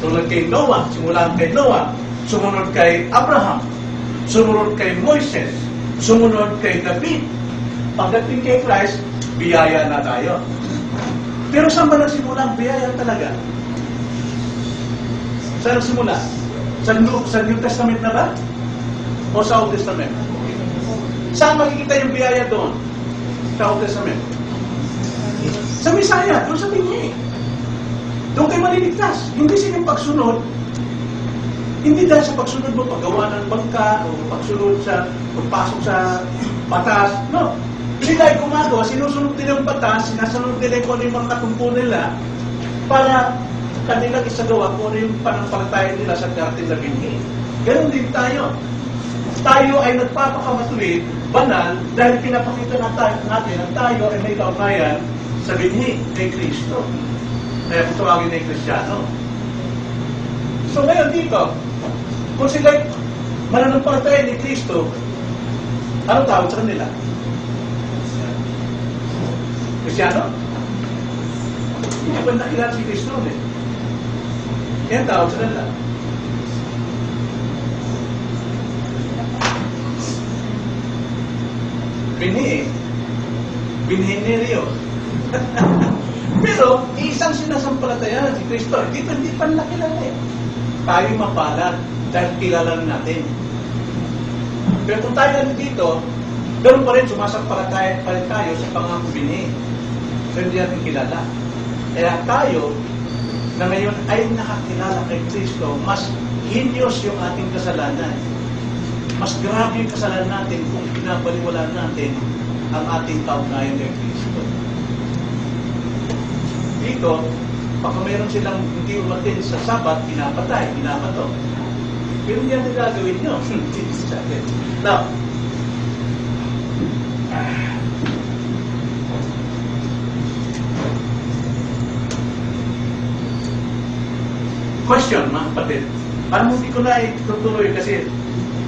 Sumunod kay Noah, simulan kay Noah, sumunod kay Abraham, sumunod kay Moises, sumunod kay David. Pagdating kay Christ, biyaya na tayo. Pero saan ba nagsimula ang biyaya talaga? Saan nagsimula? Sa New Testament na ba? O sa Old Testament? Saan makikita yung biyaya doon? Sa Old Testament? Sa Misaya, doon sa binhi. Doon kayo maliligtas. Hindi sa inyong pagsunod, hindi dahil sa pagsunod mo, paggawa ng bangka, o pagsunod sa, pagpasok sa batas. No. Sila ay gumagawa, sinusunod nila yung batas, sinasunod nila kung ano yung mga katumpo nila, para kanilang isagawa kung ano yung panampalataya nila sa dating na binhi. Ganon din tayo. Tayo ay nagpapakamatuwid, banal, dahil pinapakita natin na tayo ay may kaugnayan sa binhi kay Kristo. Kaya kung tawagin na yung Kristiyano. So ngayon dito, kung sila'y mananampalataya ni Kristo, ano tawag sa kanila? Kristiyano? Hindi ba nakilala si Kristo eh? Yan tawag sa kanila. Binhi eh. Binhineryo. Pero, isang sinasampalataya si Kristo. Dito, hindi pa nakilala eh. Tayo mapalad dahil kilala natin. Pero kung tayo nandito, ganoon pa rin sumasampalataya pa rin tayo sa pangako binhi. So, hindi natin kilala. Kaya tayo, na ngayon ay nakakilala kay Kristo, mas hinios yung ating kasalanan. Mas grabe yung kasalanan natin kung pinabaliwalaan natin ang ating kaugnayan kay Kristo. Dito, baka mayroon silang hindi umatin sa Sabat, pinapatay, pinapato. Pero hindi natin gagawin nyo. Now, question, mga kapatid. Paano hindi ko na itutuloy kasi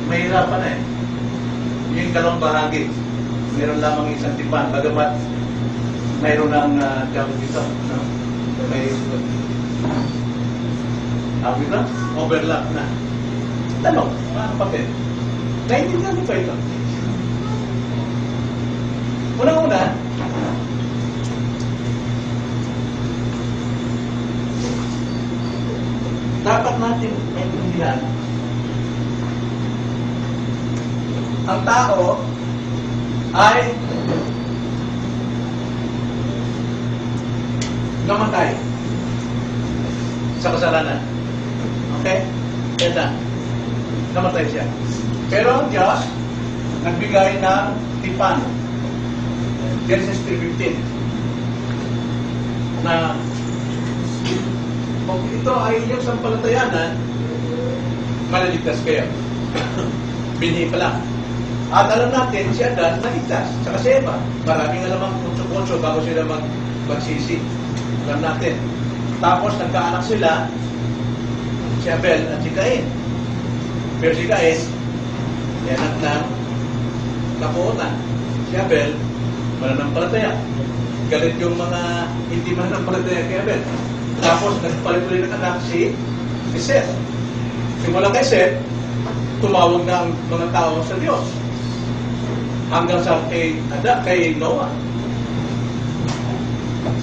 mahirapan na eh. Yung dalawang bahagi. Meron lamang isang tipan. Bagamat mayroon ng tawag dito. No? May tawag dito? Overlap na. Tanong, mga kapatid. Naintindihan niyo ba ito? Unang-una, dapat natin maintindihan ang tao ay namatay sa kasalanan. Okay? Yan na. Namatay siya. Pero ang Diyos nagbigay ng tipan. Genesis 3:15 na kung ito ay inyong sampalatayanan, malaligtas kayo. Binhi pala. At alam natin, si Adan naligtas. Saka si Eva. Maraming alamang kunso-kunso bago sila magsisi. Alam natin. Tapos nagkaanak sila, si Abel at si Cain. Pero si Cain, anak ng kapuotan. Si Abel, mananampalataya. Galit yung mga hindi mananampalataya kay Abel. Tapos, nagpalit-ulit ng anak si Seth. Simula kay Seth, tumawag na ang mga tao sa Diyos. Hanggang sa kay Noah.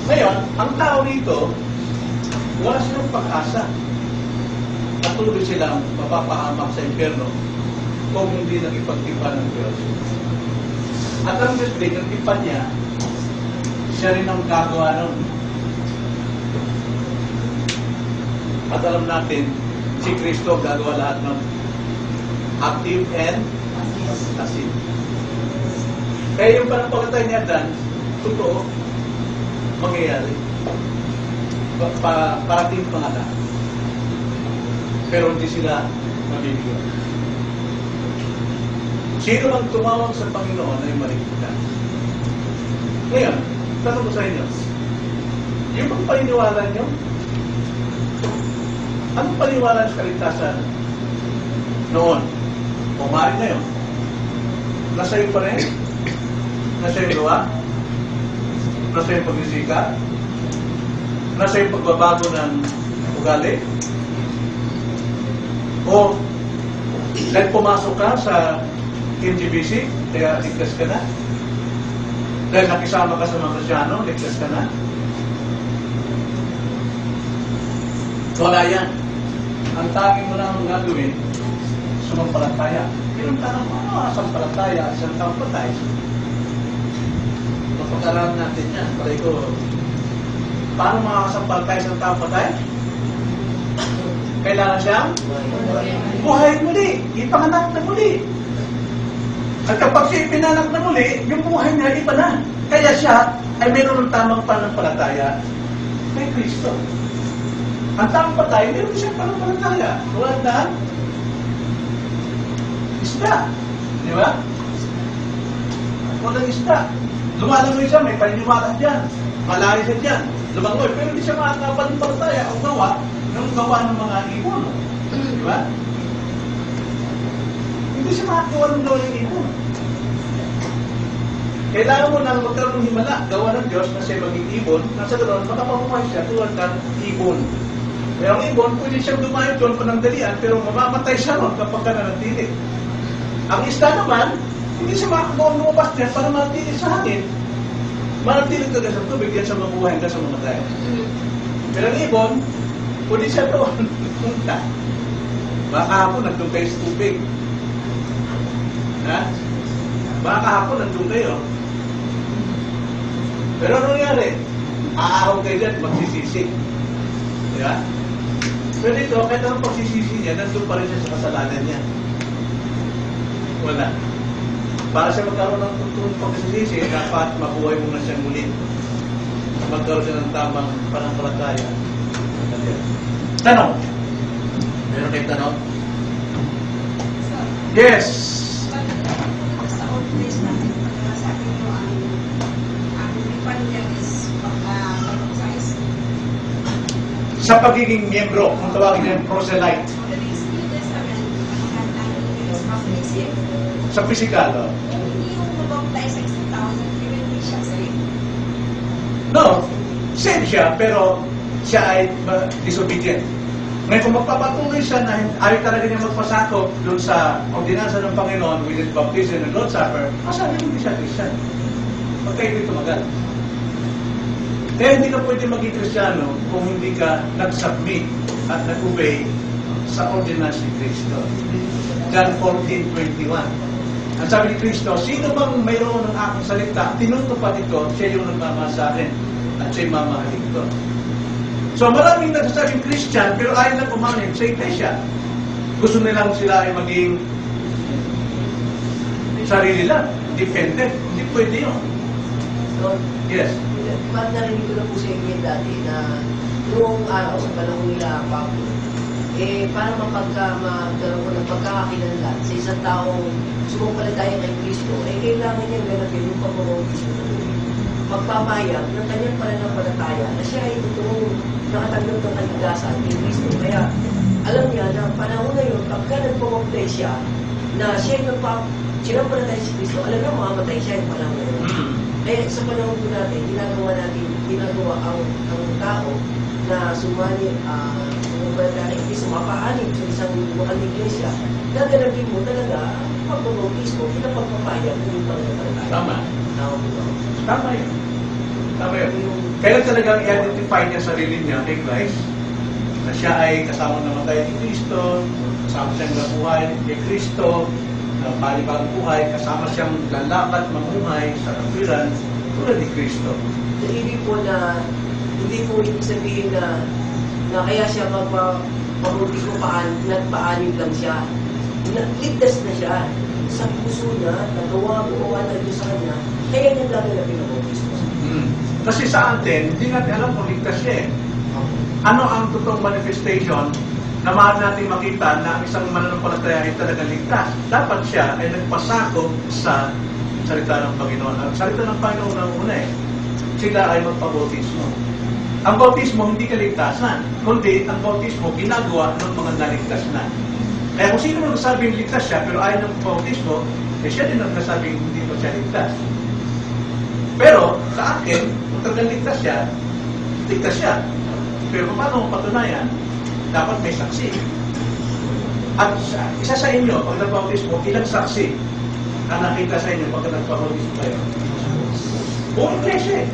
Ngayon, ang tao dito, wala silang pag-asa. Patuloy silang mapapahamak sa impyerno kung hindi nag-ipagtipan ng Diyos. At ang Diyos din, ang tipan niya, siya rin ang gagawa nun. At alam natin, si Kristo gagawa lahat ng active and passive. Kaya yung panampalatay ni Adan, totoo, mangyayari. Parating pangalan. Pero hindi sila mabibigyan. Sino mang tumawag sa Panginoon ay maligtas. Ngayon, tanong ko sa inyo, yung bang paniniwala nyo? Anong paniwala sa kaligtasan noon? Pumarin na yun. Nasa iyo pa rin? Nasa iyo luwa? Nasa iyo pagnisika? Nasa iyo pagbabago ng ugali? O dahil pumasok ka sa NGBC, kaya ligtas ka na? Dahil nakisama ka sa mga Kristyano, ligtas ka na? Wala yan. Ang tanging mo lang gagawin, sumampalataya. Pero ang tanong mo, ano ang sampalataya? Isang taong patay. Mapag-aralan natin yan. Palay ko, paano makakasampalataya isang taong patay? Kailangan siyang buhay muli. Ipanganak na muli. At kapag siya ipinanak na muli, yung buhay niya iba na. Kaya siya ay mayroon ng tamang pananampalataya kay Kristo. Ang tamang patay, meron siyang pananampalataya. Tulad na isda. Di ba? Walang isda. Lumalangoy siya, may paniniwala dyan. Malari siya dyan. Lumangoy, pero hindi siya makakapananampalataya o gawa ng mga ibon. Di ba? Hindi siya makakawa ng gawa ng ibon. Kailangan mo nang magkaroon ng himala, gawa ng Diyos na siya maging ibon, nasa ganoon, makapamuhay siya tulad ng ibon. Pero ang ibon, pwede siyang dumayo doon panandalian, pero mamamatay siya ron kapag ka nanatili. Ang isda naman, Hindi siya makakagawa lumabas dyan para manatili sa hangin. Manatili ka sa tubig yan sa mabuhay ka sa mamatay. Pero ang ibon, pwede siya doon. Punta. Baka kahapon nandun kayo sa tubig. Ha? Baka kahapon nandun kayo. Pero ano nangyari? Aahon kayo dyan, magsisisi. Diba? Pero ito, kahit anong pagsisisi niya, nandun pa rin siya sa kasalanan niya. Wala. Para siya magkaroon ng tuntunong pagsisisi, dapat mabuhay mo na siya muli. Magkaroon siya ng tamang pananampalataya. Tanong. Meron kayong tanong? Yes. Sa old days natin, sabi nyo, ang pamilya is size. Sa pagiging miyembro, kung tawagin niya proselyte. So, the next New Testament, ang is baptism. Sa pisikal, no? Hindi yung mabaptize sa 60,000, hindi siya saved. No. Same siya, pero siya ay disobedient. Ngayon, kung magpapatuloy siya na ayaw talaga niya magpasakop doon sa ordinansa ng Panginoon with his baptism and Lord's Supper, masabi hindi siya Christian. Magkaibig tumagal. Kaya hindi ka pwede maging Kristiyano kung hindi ka nag-submit at nag-obey sa ordinance ni Kristo. John 14:21. Ang sabi ni Kristo, sino bang mayroon ng aking salita, tinutupad ito, siya yung nagmamahal sa akin at siya'y mamahalin ko. So maraming nagsasabing Christian pero ayaw na kumanin sa iglesia. Gusto nilang sila ay maging sarili lang, dependent. Hindi pwede yun. So, Yes. parang narinig ko na po sa inyo dati na noong araw sa panahon nila Pablo, para magkaroon ko ng pagkakakilanlan sa isang taong sumumpalataya kay Kristo, kailangan niya ganapin yung pag-bautismo na magpapayag ng kanyang pananampalataya na siya ay totoong nakatanggap ng kaligasan kay Kristo. Kaya alam niya na panahon na yun, pagka nagpamagpay siya, na siya ay sinampalataya si Kristo, alam na mamamatay siya yung panahon na yun. Kaya sa panahon po natin, ginagawa ang tao na sumali, sumumpalataya kay Kristo, mapaanib sa isang lokal na iglesia, gaganapin mo talaga ang pagbabautismo, pinapagpapayag ng yung pananampalataya. Tama. Tama po ba? Tama yun. Tama yun. Kaya talagang i-identify niya sarili niya kay Christ na siya ay kasama namatay ni Kristo, kasama siyang nabuhay kay Kristo, na malibang buhay, kasama siyang lalakad, mamuhay sa kapiran tulad ni Kristo. So, hindi po ibig sabihin na kaya siya magpapautismo nagpaanim lang siya. Ligtas na siya. Sa puso niya, gumawa ng Diyos sa kanya, kaya niya lang na pinabautismo. Kasi sa atin, hindi natin alam kung ligtas siya eh. Ano ang totoong manifestation na maaari natin makita na ang isang mananampalataya ay talagang ligtas? Dapat siya ay nagpasakop sa salita ng Panginoon. Ang salita ng Panginoon ang una eh. Sila ay magpabautismo. Ang bautismo hindi kaligtasan, kundi ang bautismo ginagawa ng mga naligtas na. Kaya kung sino nagsasabing ligtas siya pero ayaw ng bautismo, siya din ang nagsasabing hindi pa siya ligtas. Pero sa akin, kung talagang ligtas siya. Pero paano patunayan? Dapat may saksi. At isa sa inyo, pag nag-bautismo, ilang saksi ang nakita sa inyo pag nag-bautismo kayo? Buong iglesia.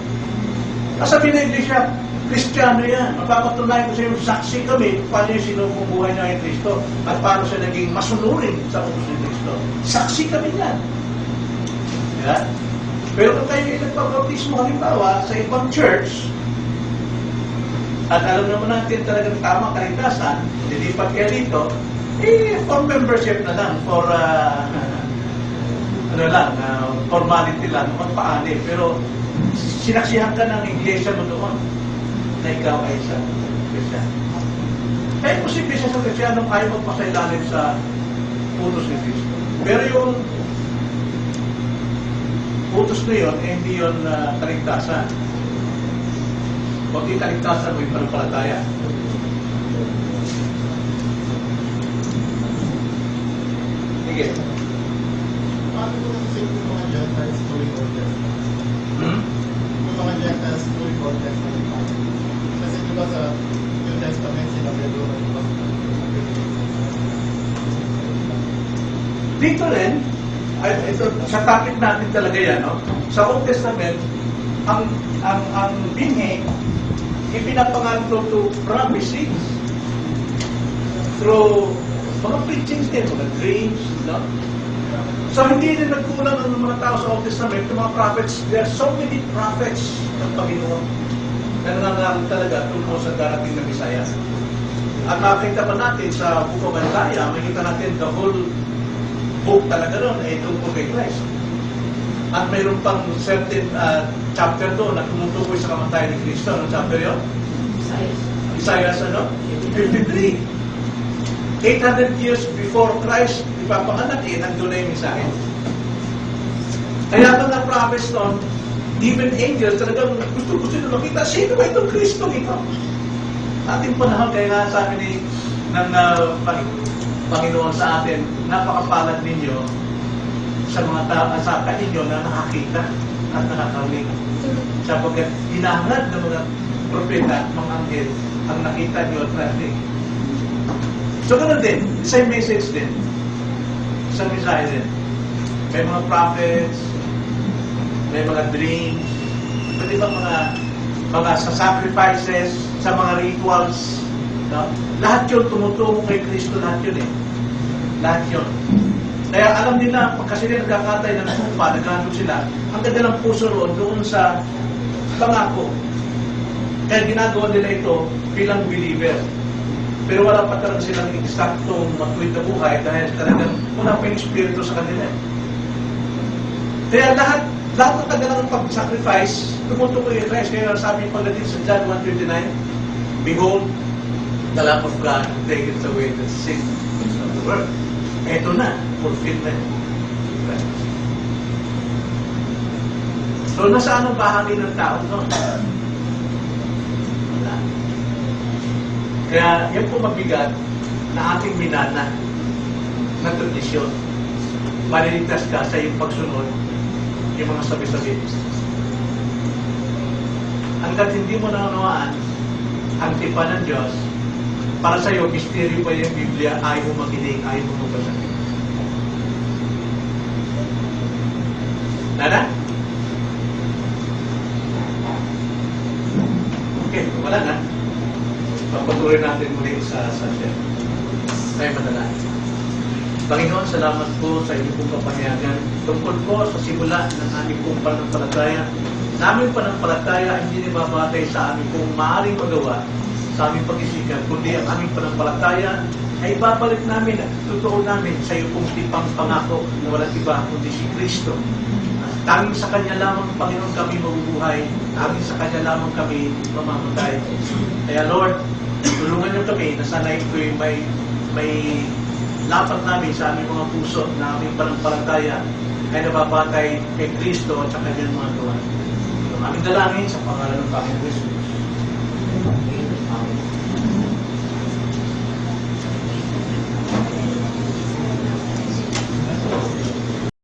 Kasabi na iglesia, Kristiyano yan. Mapapatunayan ko sa iyo, saksi kami paano yung sinubong buhay niya kay Kristo at paano siya naging masunurin sa utos ni Kristo. Saksi kami yan. Yeah? Pero kung kayo yung nagpapautismo, halimbawa, sa ibang church, at alam naman natin talagang tamang kaligtasan, lilipat kayo dito, for membership na lang, for formality lang, magpaanib. Pero sinaksihan ka ng iglesia mo doon na ikaw ay isang Kristiyan. Kaya posible siya sa Kristiyanong ayaw magpasailalim sa utos ni Kristo. Pero yung utos na yun, hindi yun kaligtasan. Huwag yung kaligtasan mo yung panampalataya. Sige. Paano ko natin yung mga Gentiles doing Old Testament? Yung mga Gentiles doing Old Testament. Kasi diba sa New Testament sinabi doon ang Dito rin, ito, sa topic natin talaga yan, no? Sa Old Testament, ang binhi, ipinapangalan to prophecies through mga preachings din, mga dreams, no? So hindi rin nagkulang ang mga tao sa Old Testament, yung mga prophets, there are so many prophets ng Panginoon na nangangaral talaga tungkol sa darating na Messiah. At makikita pa natin sa Book of Isaiah, makikita natin the whole book talaga ron ay tungkol kay Christ. At mayroon pang certain chapter doon na tumutukoy sa kamatayan ni Kristo. Anong chapter yun? Isaiah 53. 800 years before Christ ipapanganak, nandun na yung mensahe. Kaya nung na-promise nun, even angels talagang gusto na makita, sino ba itong Kristo ito? Ating panahon, kaya nga sabi ng Panginoon sa atin, napakapalad ninyo sa mga sa kaninyo na nakakita at nakakarinig. Sapagkat hinahangad ng mga propeta at mga anghel ang nakita nyo at narinig. So, ganoon din. Same message din. Isang mensahe din. May mga prophets, may mga dreams, pwede ba mga sa sacrifices, sa mga rituals, no? Lahat yun tumutungo kay Kristo, lahat yun eh. Lahat yun. Kaya alam nila, kasi nila nagkakatay ng sumpa, nagkano sila, ang ganda ng puso roon doon sa pangako. Kaya ginagawa nila ito bilang believer. Pero wala pa talaga silang eksaktong matuwid na buhay dahil talagang wala pa yung Espiritu sa kanila. Kaya lahat ng kanilang pag-sacrifice, tumutukoy kay Christ. Kaya sabi pagdating sa John 1:29, behold, the Lamb of God who taketh away the sin of the world. Ito na, fulfillment. So, nasaan ang bahagi ng tao? No? Wala. Kaya, yan po mabigat na ating minana na tradisyon. Maliligtas ka sa iyong pagsunod yung mga sabi-sabi. Hanggat hindi mo naunawaan ang tipan ng Diyos, para sa iyo, misteryo pa yung Biblia, ayaw mo makinig, ayaw mo mabasa. Nana? Okay, wala na. Papatuloy natin muli sa share. Tayo madalangin. Panginoon, salamat po sa inyong pong kapahayagan. Tungkol po sa simula ng aming pong pananampalataya. Sa aming pananampalataya, hindi nababatay sa aming pong maaaring magawa sa aming pag-isikan, kundi ang aming pananampalataya ay babalik namin at totoo namin sa iyo pong tipang pangako na walang iba kundi si Kristo. Tanging sa Kanya lamang, Panginoon, kami mabubuhay. Tanging sa Kanya lamang kami mamamatay. Kaya Lord, tulungan niyo kami na sana ito'y may lapat namin sa aming mga puso na aming pananampalataya ay nababatay kay Kristo at sa Kanyang mga gawa. Ang aming dalangin sa pangalan ng Panginoon Kristo.